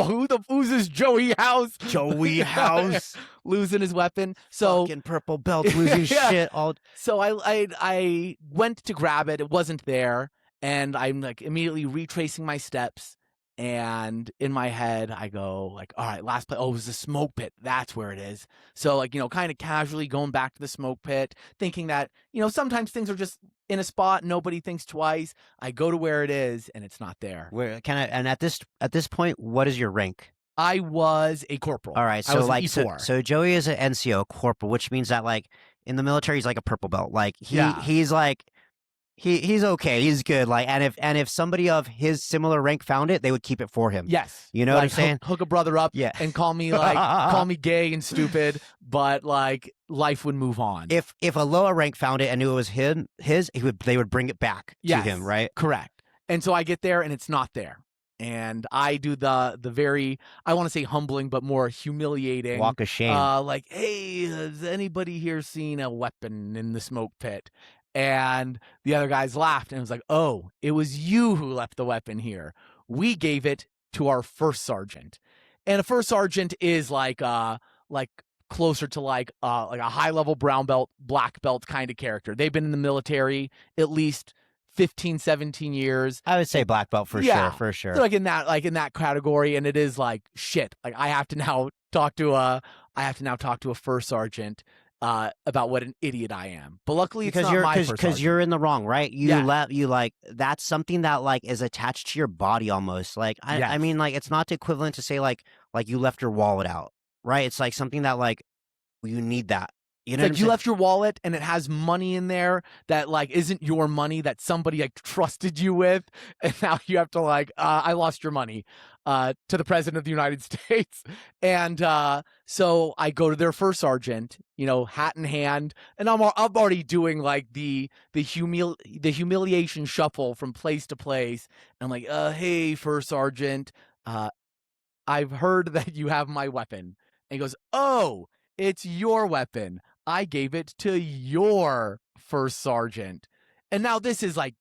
who's this Joey Hauss? Joey Hauss. Losing his weapon. So Fucking purple belts losing Yeah. shit all. So I went to grab it. It wasn't there. And I'm like immediately retracing my steps. And in my head, I go like, all right, last place. Oh, it was the smoke pit. That's where it is. So like, kind of casually going back to the smoke pit, thinking that, sometimes things are just in a spot. Nobody thinks twice. I go to where it is and it's not there. Where can I? And at this point, what is your rank? I was a corporal. All right, I so was an like, E4. so Joey is an NCO corporal, which means that like in the military, he's like a purple belt. Like Yeah. he's like. He's okay. He's good. Like, and if somebody of his similar rank found it, they would keep it for him. Yes. You know what I'm saying? Hook a brother up, Yeah. and call me gay and stupid, but like life would move on. If a lower rank found it and knew it was they would bring it back to him, right? Correct. And so I get there and it's not there. And I do the very, I want to say humbling, but more humiliating Walk of shame. like, hey, has anybody here seen a weapon in the smoke pit? And the other guys laughed and was like, oh, it was you who left the weapon here. We gave it to our first sergeant. And a first sergeant is like closer to like a high level brown belt, black belt kind of character. They've been in the military at least 15, 17 years. I would say black belt for sure. They're like in that category. And it is like, shit, like I have to now talk to a first sergeant about what an idiot I am. But luckily it's not my first sergeant. Because you're in the wrong, right? That's something that like is attached to your body almost. Like I mean, like it's not the equivalent to say like you left your wallet out, right? It's like something that like you need that. You know, like you left your wallet and it has money in there that like isn't your money, that somebody like trusted you with, and now you have to like I lost your money to the president of the United States. And so I go to their first sergeant, hat in hand, and I'm already doing like the humiliation shuffle from place to place. And I'm like, hey, first sergeant, I've heard that you have my weapon. And he goes, oh, it's your weapon. I gave it to your first sergeant. And now this is like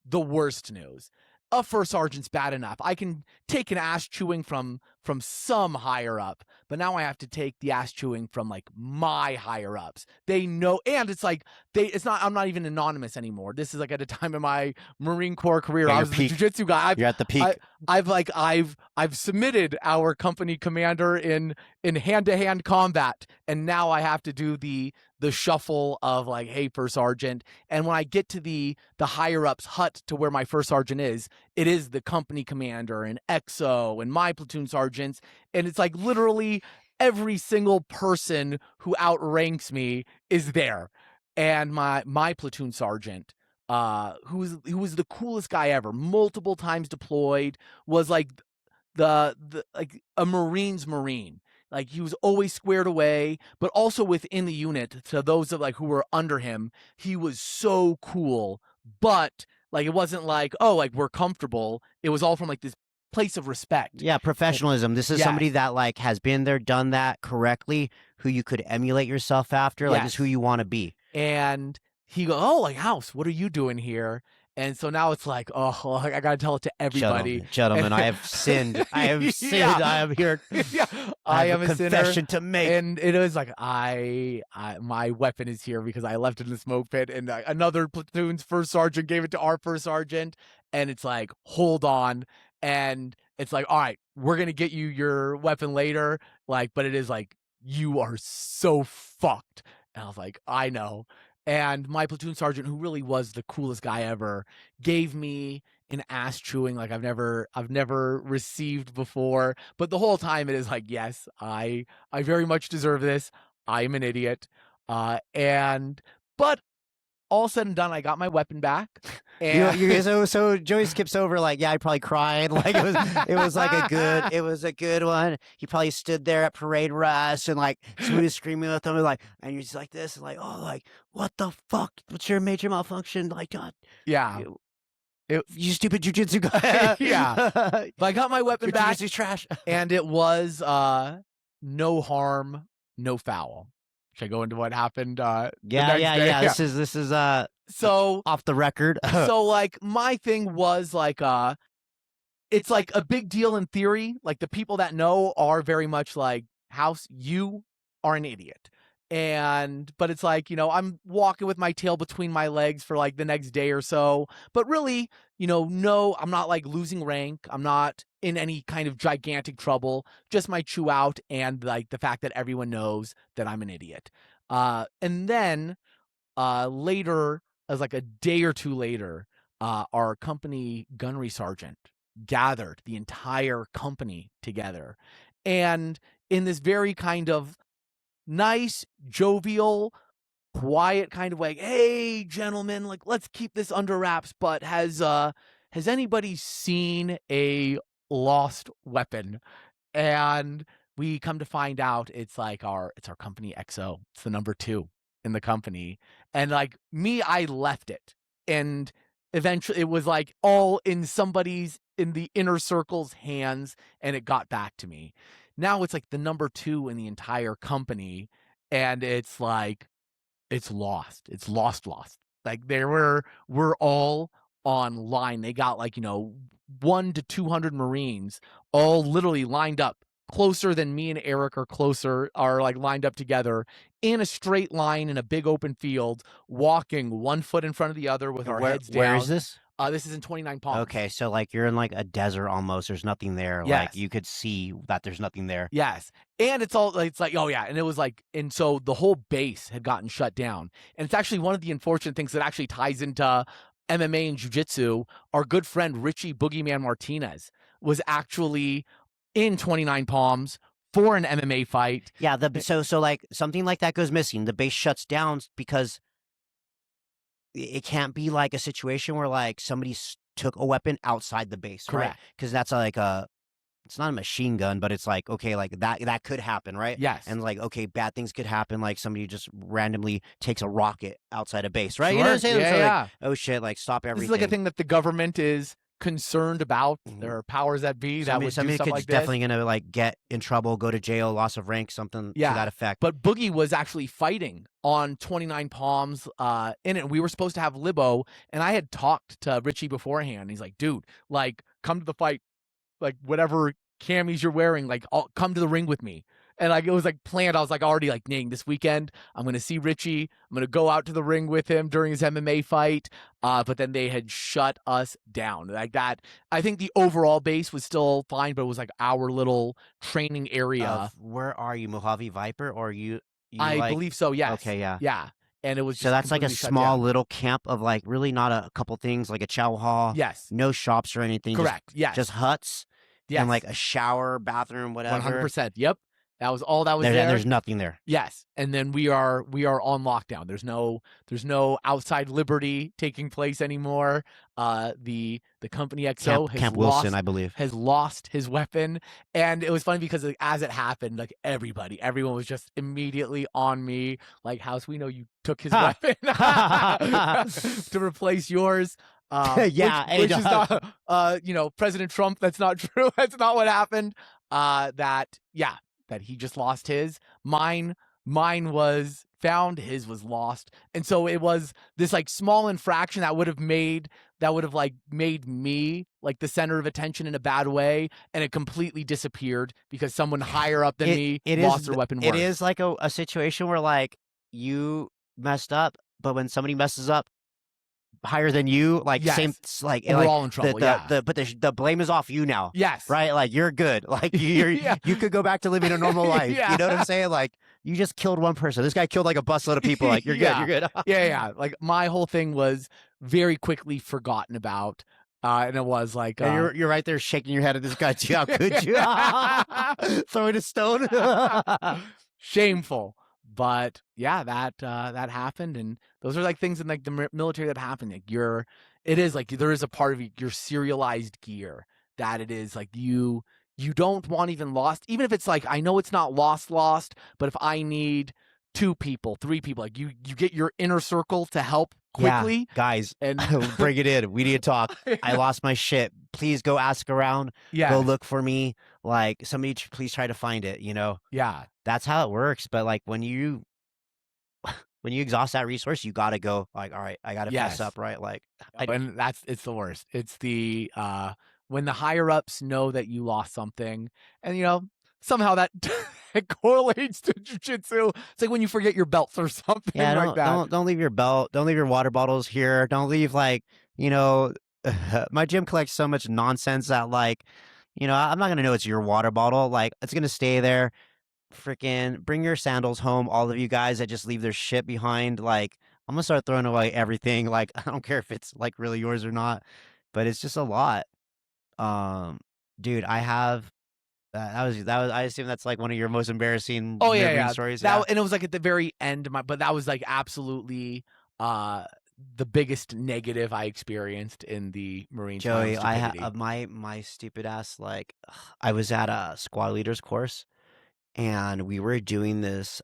the worst news. A first sergeant's bad enough. I can take an ass chewing from some higher up, but now I have to take the ass chewing from like my higher ups. They know, and it's like I'm not even anonymous anymore. This is like at a time in my Marine Corps career. I was a jiu-jitsu guy. You're at the peak. I've submitted our company commander in hand-to-hand combat, and now I have to do the shuffle of like, hey, first sergeant. And when I get to the higher ups hut to where my first sergeant is, it is the company commander and XO and my platoon sergeants. And it's like literally every single person who outranks me is there. And my platoon sergeant, who was the coolest guy ever, multiple times deployed, was like the like a Marine's Marine. Like he was always squared away, but also within the unit, to those of like who were under him, he was so cool. But like it wasn't like, oh, like we're comfortable. It was all from like this place of respect. Yeah, professionalism. This is somebody that like has been there, done that correctly, who you could emulate yourself after, like is who you want to be. And he goes, oh, like Hauss, what are you doing here? And so now it's like, oh, I got to tell it to everybody. Gentlemen, I have sinned. I have sinned. Yeah. I am here. Yeah. I am a confession sinner to make. And it was like, my weapon is here because I left it in the smoke pit. And another platoon's first sergeant gave it to our first sergeant. And it's like, hold on. And it's like, all right, we're going to get you your weapon later. Like, but it is like, you are so fucked. And I was like, I know. And my platoon sergeant, who really was the coolest guy ever, gave me an ass chewing like I've never received before. But the whole time it is like, yes, I very much deserve this. I'm an idiot. And but all said and done, I got my weapon back. You And so Joey skips over like, yeah, I probably cried. Like it was like a good one. He probably stood there at parade rush and like somebody was screaming with him and like, and you're just like this and like, oh, like what the fuck? What's your major malfunction? Like, God, yeah, you, it, you stupid jujitsu guy. yeah. But I got my weapon Your back, jujitsu's trash. and it was no harm, no foul. Should I go into what happened the next day? Yeah. This is So off the record. like my thing was like it's like a big deal in theory. Like the people that know are very much like, Hauss, you are an idiot. But it's like, I'm walking with my tail between my legs for like the next day or so. But really, no, I'm not like losing rank. I'm not in any kind of gigantic trouble. Just my chew out and like the fact that everyone knows that I'm an idiot. And then later, as like a day or two later, our company gunnery sergeant gathered the entire company together. And in this very kind of nice, jovial, quiet kind of way, hey, gentlemen, like, let's keep this under wraps. But has anybody seen a lost weapon? And we come to find out it's our company XO. It's the number 2 in the company. And like me, I left it. And eventually it was like all in the inner circle's hands, and it got back to me. Now it's like the number 2 in the entire company, and it's like it's lost. It's lost. Like we're all online. They got like, 1 to 200 Marines all literally lined up closer than me and Eric are like lined up together in a straight line in a big open field, walking one foot in front of the other with our heads down. Where is this? This is in 29 Palms. Okay, so like you're in like a desert almost. There's nothing there. Yes. Like you could see that there's nothing there. Yes. And it's like, oh yeah. And it was like, and so the whole base had gotten shut down. And it's actually one of the unfortunate things that actually ties into MMA and Jiu Jitsu. Our good friend Richie Boogeyman Martinez was actually in 29 Palms for an MMA fight. Yeah, so like something like that goes missing. The base shuts down because it can't be like a situation where like somebody took a weapon outside the base, correct? Right? Because that's like it's not a machine gun, but it's like, okay, like that could happen, right? Yes. And like, okay, bad things could happen. Like somebody just randomly takes a rocket outside a base, right? Sure. You know what I'm saying? Yeah, so yeah. Like, oh shit, like stop everything. This is like a thing that the government is concerned about. There are powers that be that would do somebody stuff could like definitely this. gonna like get in trouble, go to jail, loss of rank, something to that effect. But Boogie was actually fighting on 29 Palms in it. We were supposed to have Libo, and I had talked to Richie beforehand. He's like, dude, like, come to the fight, like whatever camis you're wearing, like, come to the ring with me. And like it was like planned. I was like already like, dang, this weekend I'm gonna see Richie. I'm gonna go out to the ring with him during his MMA fight. But then they had shut us down like that. I think the overall base was still fine, but it was like our little training area. Where are you, Mojave Viper, or you I believe so. Yes. Okay. Yeah. Yeah. And it was so that's like a small little camp of like really not a couple things like a chow hall. Yes. No shops or anything. Correct. Yes. Just huts. Yes. And like a shower, bathroom, whatever. 100%. Yep. That was all that was there. There's nothing there. Yes. And then we are on lockdown. There's no outside liberty taking place anymore. The company XO Camp Wilson, I believe, has lost his weapon. And it was funny because like, as it happened, like everyone was just immediately on me. Like, Hauss, we know you took his weapon to replace yours. Yeah, which is not, President Trump. That's not true. That's not what happened. That he just lost his. Mine was found. His was lost. And so it was this like small infraction that would have made me like the center of attention in a bad way, and it completely disappeared because someone higher up than me lost their weapon. It is like a situation where like you messed up, but when somebody messes up, higher than you, like same, Yes. like We're all in trouble. Yeah. but the blame is off you now, Yes. right? Like you're good, like you're Yeah. you could go back to living a normal life. You know what I'm Yeah. saying? Like you just killed one person. This guy killed like a busload of people. Like you're good, Yeah. you're good. Yeah. Yeah. Like my whole thing was very quickly forgotten about. And it was like, And you're right there shaking your head at this guy too. How could you throwing a stone? shameful. But yeah, that happened, and those are like things in like the military that happen. Like it is like there is a part of your serialized gear that it is like you don't want even lost, even if it's like I know it's not lost, but if I need 2 people, 3 people, like you get your inner circle to help Yeah, quickly, guys, and bring it in. We need to talk. I lost my shit. Please go ask around. Go yes, look for me. Like somebody, please try to find it. You know, yeah, that's how it works. But like when you exhaust that resource, you gotta go. Like, all right, I gotta fess yes. up. Right, like Oh, and it's the worst. It's the when the higher ups know that you lost something, and somehow that it correlates to jujitsu. It's like when you forget your belts or something yeah, like that. don't leave your belt. Don't leave your water bottles here. Don't leave like you know. My gym collects so much nonsense that like, I'm not gonna know it's your water bottle. Like it's gonna stay there. Freaking bring your sandals home, all of you guys that just leave their shit behind. Like I'm gonna start throwing away everything. Like I don't care if it's like really yours or not, but it's just a lot. Um, dude, I have that was I assume that's like one of your most embarrassing Oh yeah, Marine yeah. stories. That Yeah. and it was like at the very end of but that was like absolutely uh the biggest negative I experienced in the Marines, my own Joey, I stupidity. my stupid ass like I was at a squad leaders course and we were doing this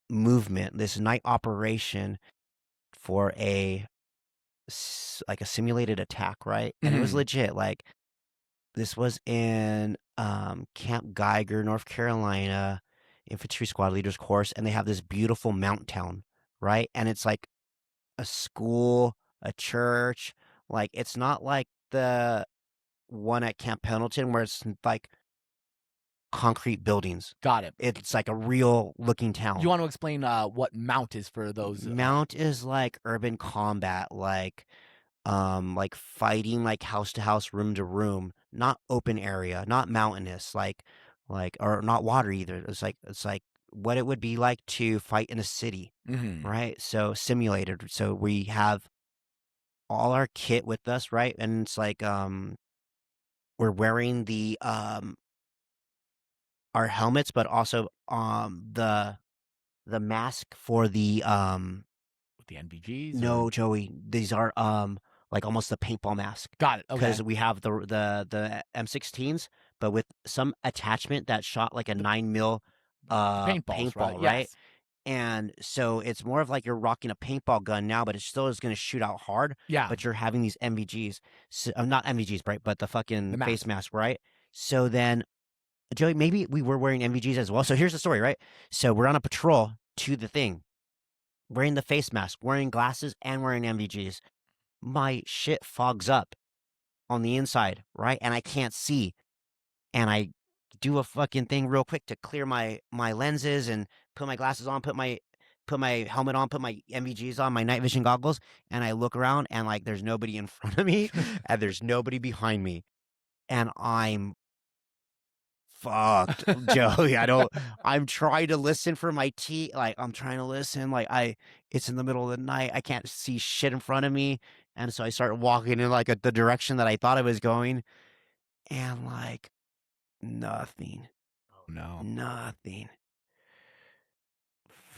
movement, this night operation for like a simulated attack, right? And it was Mhm. legit. Like this was in Camp Geiger, North Carolina, infantry squad leaders course, and they have this beautiful mountain town, right? And it's like a school, a church. Like it's not like the one at Camp Pendleton where it's like concrete buildings. Got it. It's like a real looking You town. want to explain what mount is for those Mount is like urban combat, like fighting like house to house, room to room, not open area, not mountainous, like or not water either. It's like what it would be like to fight in a city, Mhm. right? So simulated. So we have all our kit with us, right? And it's like we're wearing the our helmets, but also the mask for the with the NVGs or no, Joey, these are like almost the paintball mask. got it. Okay. Because we have the M16s, but with some attachment that shot like a 9 mil The paintballs, right? paintball, right? Yes. And so it's more of like you're rocking a paintball gun now, but it still is going to shoot out hard. Yeah. But you're having these MVGs, so, not MVGs, right? But the The fucking face mask. mask, right? So then, Joey, maybe we were wearing MVGs as well. So here's the story, right? So we're on a patrol to the thing, wearing the face mask, wearing glasses, and wearing MVGs. My shit fogs up on the inside, right? And I can't see. And I do a fucking thing real quick to clear my lenses and put my glasses on, put my helmet on, put my MVGs on, my night vision goggles, and I look around and like there's nobody in front of me and there's nobody behind me. And I'm fucked, Joey. I'm trying to listen for my like I'm trying to listen. Like it's in the middle of the night. I can't see shit in front of me. And so I start walking in like the direction that I thought I was going. And like nothing. Oh no. Nothing.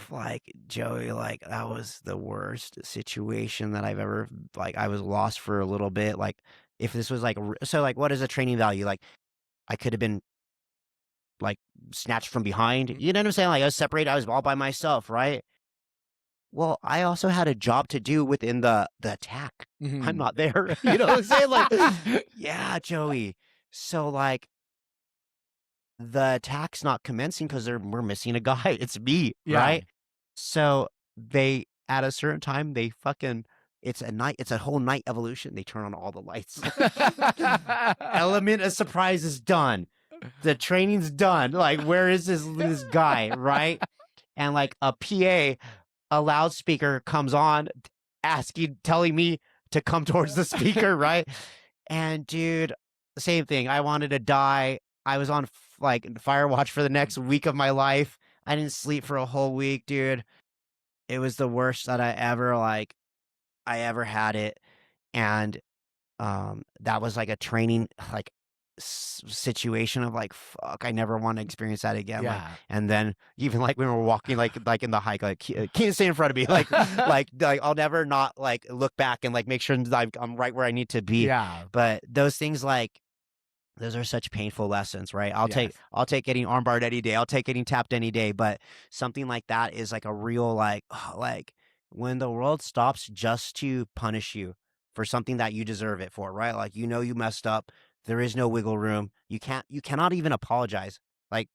Like Joey, like that was the worst situation that I've ever like I was lost for a little bit. Like if this was like so like what is a training value? Like I could have been like snatched from behind. You know what I'm saying? Like I was separated, I was all by myself, right? Well, I also had a job to do within the attack. I'm Mhm. not there. You know what I'm saying? Like, yeah, Joey. So like the attack's not commencing because we're missing a guy. It's me, Yeah. right? So they at a certain time they fucking it's a whole night evolution. They turn on all the lights. Element of surprise is done. The training's done. Like, where is this guy, right? And like a PA, a loudspeaker comes on telling me to come towards the speaker, right? And dude, same thing. I wanted to die. I was on like fire watch for the next week of my life. I didn't sleep for a whole week, dude. It was the worst that I ever had it. And that was like a training like situation of like fuck, I never want to experience that again. Like, Yeah. and then even like when we're walking like in the hike, like can't stay in front of me, like I'll never not like look back and like make sure that I'm right where I need to be. Yeah. But those things, like, those are such painful lessons, right? Yes. I'll take getting armbarred any day. I'll take getting tapped any day. But something like that is like a real like like when the world stops just to punish you for something that you deserve it for, right? Like, you know, you messed up. There is no wiggle room. You cannot even apologize. Like,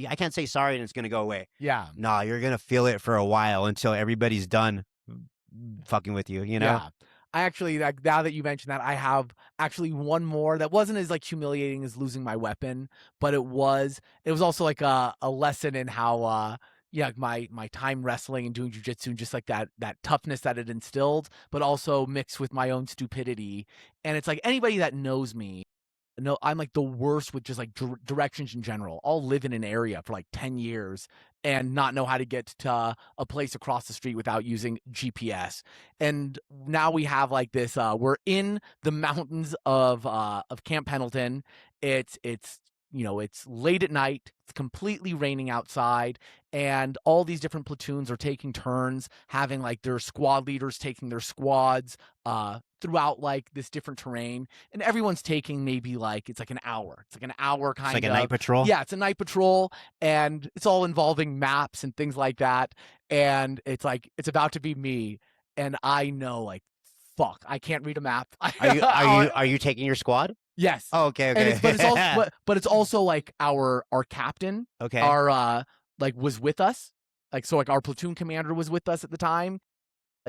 I can't say sorry and it's gonna go away. Yeah. Nah, you're gonna feel it for a while until everybody's done fucking with you, you know? Yeah. I actually, like, now that you mentioned that, I have actually one more that wasn't as like humiliating as losing my weapon, but it was also like a lesson in how yeah, my time wrestling and doing jujitsu and just like that toughness that it instilled, but also mixed with my own stupidity. And it's like anybody that knows me, no, I'm like the worst with just like directions in general. I'll live in an area for like 10 years and not know how to get to a place across the street without using GPS. And now we have like this we're in the mountains of Camp Pendleton. It's it's late at night. It's completely raining outside, and all these different platoons are taking turns having like their squad leaders taking their squads throughout like this different terrain, and everyone's taking maybe like it's like an hour. It's like an hour It's kind like a of. night patrol. Yeah, it's a night patrol, and it's all involving maps and things like that. And it's like it's about to be me, and I know like fuck, I can't read a map. Are you taking your squad? Yes. Oh, okay, And okay. it's also but it's also like our captain, Okay. our like was with us. Like so like our platoon commander was with us at the time.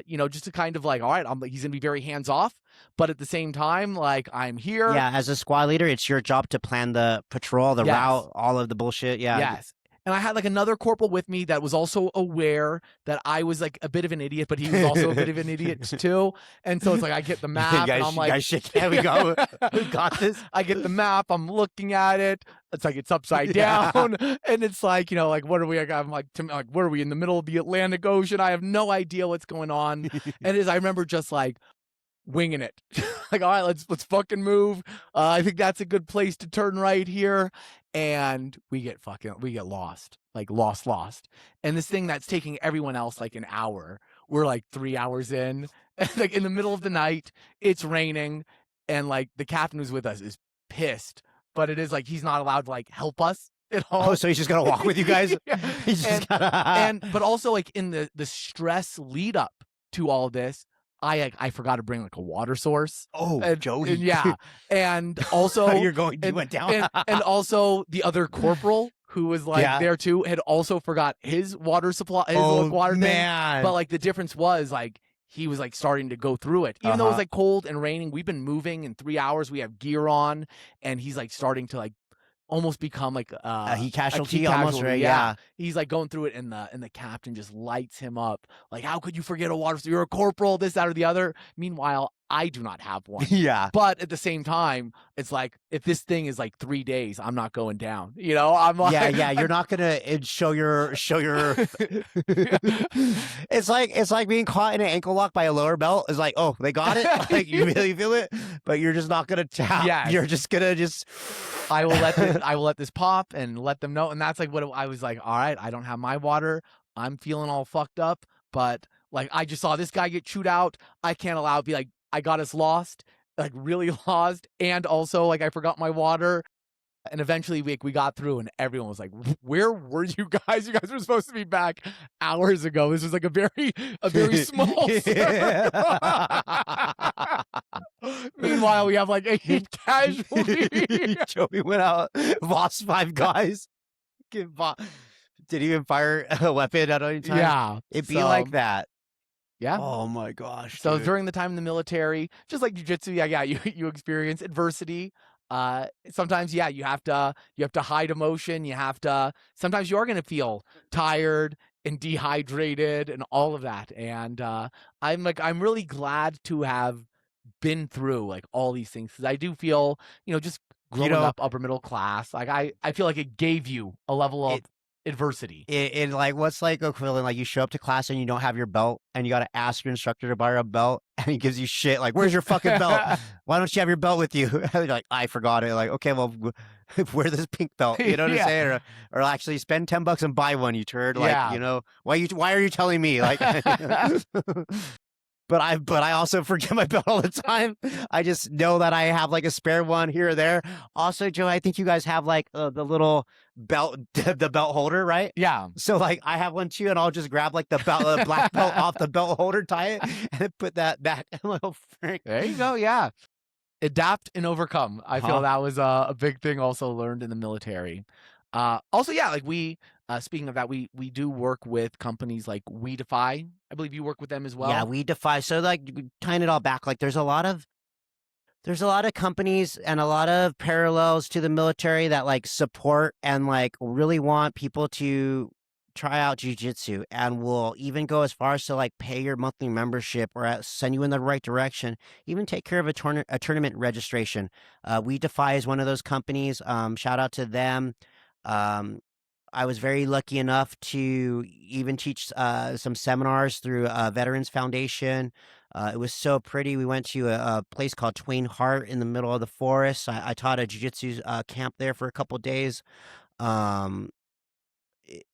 Just to kind of like, all right, he's gonna be very hands off, but at the same time, like I'm here. Yeah, as a squad leader, it's your job to plan the patrol, the Yes. route, all of the bullshit. Yeah. Yes. And I had like another corporal with me that was also aware that I was like a bit of an idiot, but he was also a bit of an idiot too. And so it's like I get the map and I'm like, guys, shit, there we go. We got this. I get the map, I'm looking at it. It's like it's upside Yeah. down. And it's like, like what are we? I'm like, what are we in the middle of the Atlantic Ocean? I have no idea what's going on. And I remember just like winging it. Like, all right, let's fucking move. I think that's a good place to turn right here. And we get lost. Like lost. And this thing that's taking everyone else like an hour, we're like 3 hours in. Like in the middle of the night, it's raining, and like the captain who's with us is pissed. But it is like he's not allowed to like help us at all. Oh, so he's just gonna walk with you guys? Yeah. He's just gotta But also like in the stress lead up to all of this, I forgot to bring like a water source. Oh, Joey. And yeah. And also you went down. and also the other corporal who was like there too had also forgot his water supply, his water man. thing. But like the difference was like he was like starting to go through it. Even though it was like cold and raining, we've been moving in 3 hours, we have gear on, and he's like starting to like almost become like a heat casualty, almost, right? Yeah. He's like going through it, and the captain just lights him up. Like, how could you forget a water? You're a corporal, this, that, or the other. Meanwhile, I do not have one. Yeah. But at the same time, it's like if this thing is like 3 days, I'm not going down. I'm like, yeah. You're not gonna show your. It's like being caught in an ankle lock by a lower belt. It's like, oh, they got it. Like you really feel it, but you're just not gonna tap. Yeah. You're just gonna just. I will let this pop and let them know. And that's like what I was like, all right, I don't have my water. I'm feeling all fucked up, but like I just saw this guy get chewed out. I can't allow it to be like I got us lost, like really lost, and also like I forgot my water. And eventually we got through, and everyone was like, where were you guys? You guys were supposed to be back hours ago. This was like a very small circle. Meanwhile, we have like 8 casualties. Joey went out, lost 5 guys. Didn't even fire a weapon at any time. Yeah. It'd be like that. Yeah. Oh my gosh. So dude. during the time in the military, just like jiu-jitsu, you experience adversity. Sometimes you have to hide emotion. Sometimes you are going to feel tired and dehydrated and all of that, and, I'm really glad to have been through, like, all these things because I do feel, just You growing know, up upper middle class, like, I feel like it gave you a level of it adversity. like, what's, like, equivalent, like, you show up to class and you don't have your belt, and you gotta ask your instructor to borrow a belt, and he gives you shit, like, "Where's your fucking belt? Why don't you have your belt with you?" And you're like, "I forgot it." Like, "Okay, well, wear this pink belt." You know what I'm Yeah, saying? Or actually spend $10 and buy one, you turd, like, yeah, why are you telling me? Like but I also forget my belt all the time. I just know that I have like a spare one here or there. Also, Joe, I think you guys have like the little belt, the belt holder, right? yeah. So like I have one too, and I'll just grab like the belt, black belt off the belt holder, tie it, and then put that back. I'm like, oh frick, There you go, yeah. Adapt and overcome. I feel huh? that was a big thing also learned in the military. Also, yeah, like speaking of that, we do work with companies like We Defy. I believe you work with them as Yeah, well. we defy. So like tying it all back, like there's a lot of companies and a lot of parallels to the military that like support and like really want people to try out jujitsu and will even go as far as to like pay your monthly membership or send you in the right direction, even take care of a tournament registration. We Defy is one of those companies. Shout out to them. Um, I was very lucky enough to even teach some seminars through Veterans Foundation. It was so pretty. We went to a place called Twain Hart in the middle of the forest. I taught a jiu-jitsu camp there for a couple days. Um,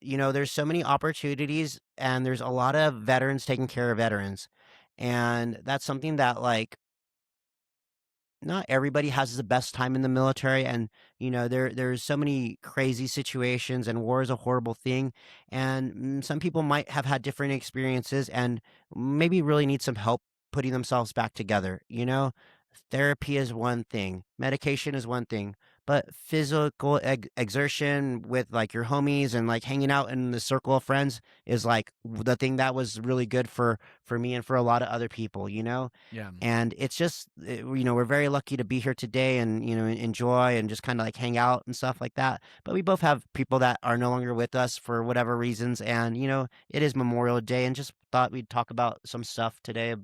there's so many opportunities, and there's a lot of veterans taking care of veterans, and that's something that like not everybody has the best time in the military, and there's so many crazy situations, and war is a horrible thing, and some people might have had different experiences and maybe really need some help putting themselves back together. Therapy is one thing, medication is one thing, but physical exertion with like your homies and like hanging out in the circle of friends is like the thing that was really good for me and for a lot of other people. Yeah. And it's just, we're very lucky to be here today and, enjoy and just kind of like hang out and stuff like that. But we both have people that are no longer with us for whatever reasons. And, it is Memorial Day and just thought we'd talk about some stuff today,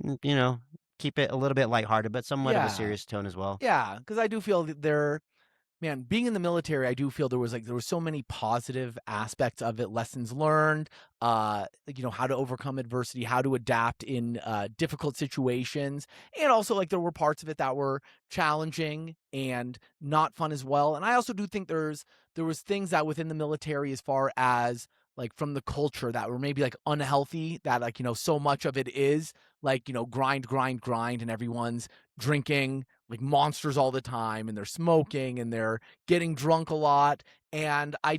mm, you know, keep it a little bit lighthearted, but somewhat of a Yeah. serious tone as well. Yeah, because I do feel that man, being in the military, I do feel there was so many positive aspects of it, lessons learned, how to overcome adversity, how to adapt in difficult situations, and also like there were parts of it that were challenging and not fun as well. And I also do think there was things that within the military as far as like from the culture that were maybe like unhealthy that like so much of it is like grind grind grind and everyone's drinking like monsters all the time and they're smoking and they're getting drunk a lot. And I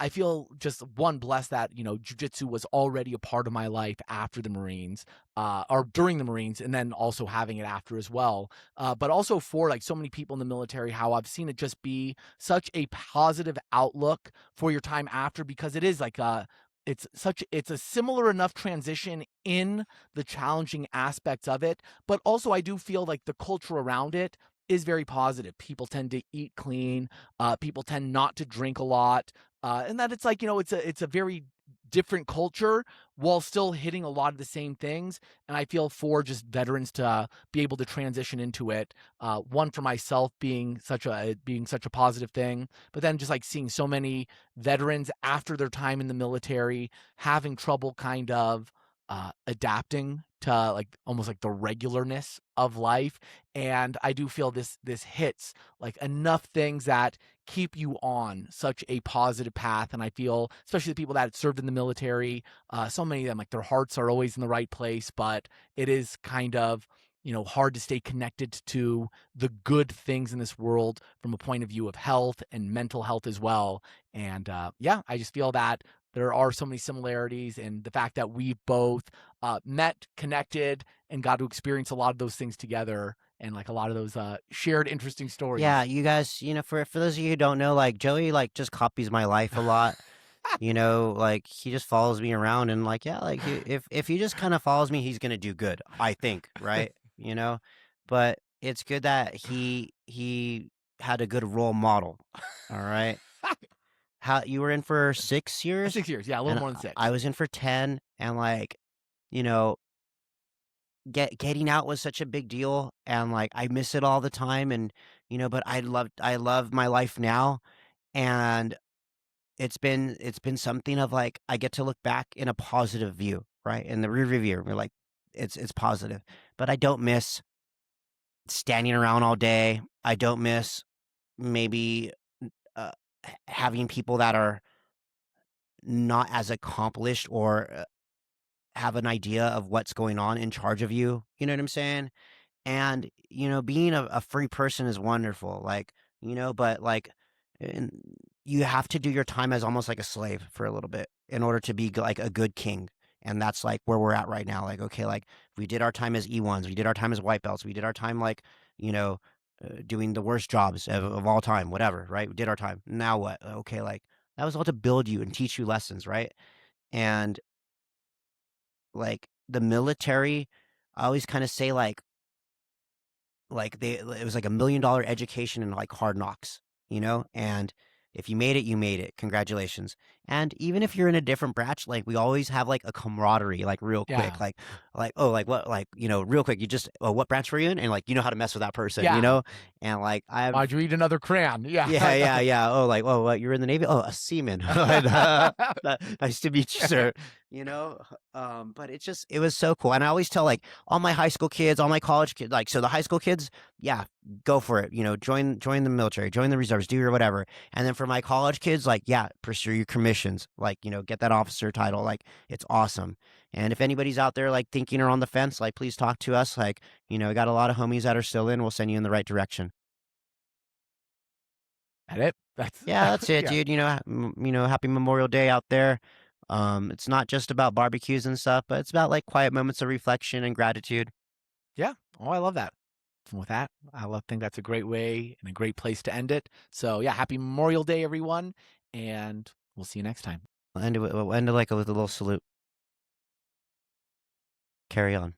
feel just one blessed that, jujitsu was already a part of my life after the Marines, or during the Marines, and then also having it after as well. But also for like so many people in the military, how I've seen it just be such a positive outlook for your time after because it is like it's a similar enough transition in the challenging aspects of it, but also I do feel like the culture around it is very positive. People tend to eat clean. People tend not to drink a lot, and that it's like it's a very different culture while still hitting a lot of the same things. And I feel for just veterans to be able to transition into it. One for myself being such a positive thing, but then just like seeing so many veterans after their time in the military having trouble kind of adapting to like almost like the regularness of life. And I do feel this hits like enough things that keep you on such a positive path. And I feel especially the people that served in the military, so many of them like their hearts are always in the right place, but it is kind of hard to stay connected to the good things in this world from a point of view of health and mental health as well. And yeah, I just feel that there are so many similarities, and the fact that we both met, connected, and got to experience a lot of those things together, and like a lot of those shared interesting Yeah, stories. you guys, for those of you who don't know, like Joey, like just copies my life a lot. Like he just follows me around and like, yeah, like if he just kind of follows me, he's gonna do good, I think, right? But it's good that he had a good role model. All right. How you were in for 6 years, 6 years, yeah, a little and more than I 6. was in for 10, and, like, you know, getting out was such a big deal, and, like, I miss it all the time, and, but I love my life now, and it's been something of, like, I get to look back in a positive view, right? In the rearview mirror, we're like, it's positive, but I don't miss standing around all day. I don't miss maybe, uh, having people that are not as accomplished or, have an idea of what's going on in charge of you, you know what I'm saying? And, being a free person is wonderful, like, but, like, and you have to do your time as almost like a slave for a little bit in order to be like a good king. And that's like where we're at right now. Like, okay, like we did our time as E1s, we did our time as white belts, we did our time like, you know, doing the worst jobs of all time, whatever, right? We did our time. Now what? Okay, like that was all to build you and teach you lessons, right? And like the military, I always kind of say like it was like $1 million education in like hard knocks, and if you made it, you made it. Congratulations. And even if you're in a different branch, like we always have like a camaraderie, like real quick, Yeah. like oh, like what, like real quick, you just oh, what branch were you in, and like how to mess with that person, Yeah. and like I have. Why'd you eat another crayon? Yeah. Yeah, yeah, yeah. Oh, like, oh, what? You're in the Navy? Oh, a seaman. Nice to meet you, sir. But it was so cool. And I always tell like all my high school kids, all my college kids, like, so the high school kids, yeah, go for it. Join the military, join the reserves, do your whatever. And then for my college kids, like, yeah, pursue your commissions, like, get that officer title. Like, it's awesome. And if anybody's out there like thinking or on the fence, like, please talk to us. Like, we got a lot of homies that are still in. We'll send you in the right direction. That it? That's Yeah, that's it, yeah. dude. Happy Memorial Day out there. It's not just about barbecues and stuff, but it's about like quiet moments of reflection and gratitude. Yeah. Oh, I love that. And with that, think that's a great way and a great place to end it. So, yeah, happy Memorial Day, everyone, and we'll see you next time. We'll end it like with a little salute. Carry on.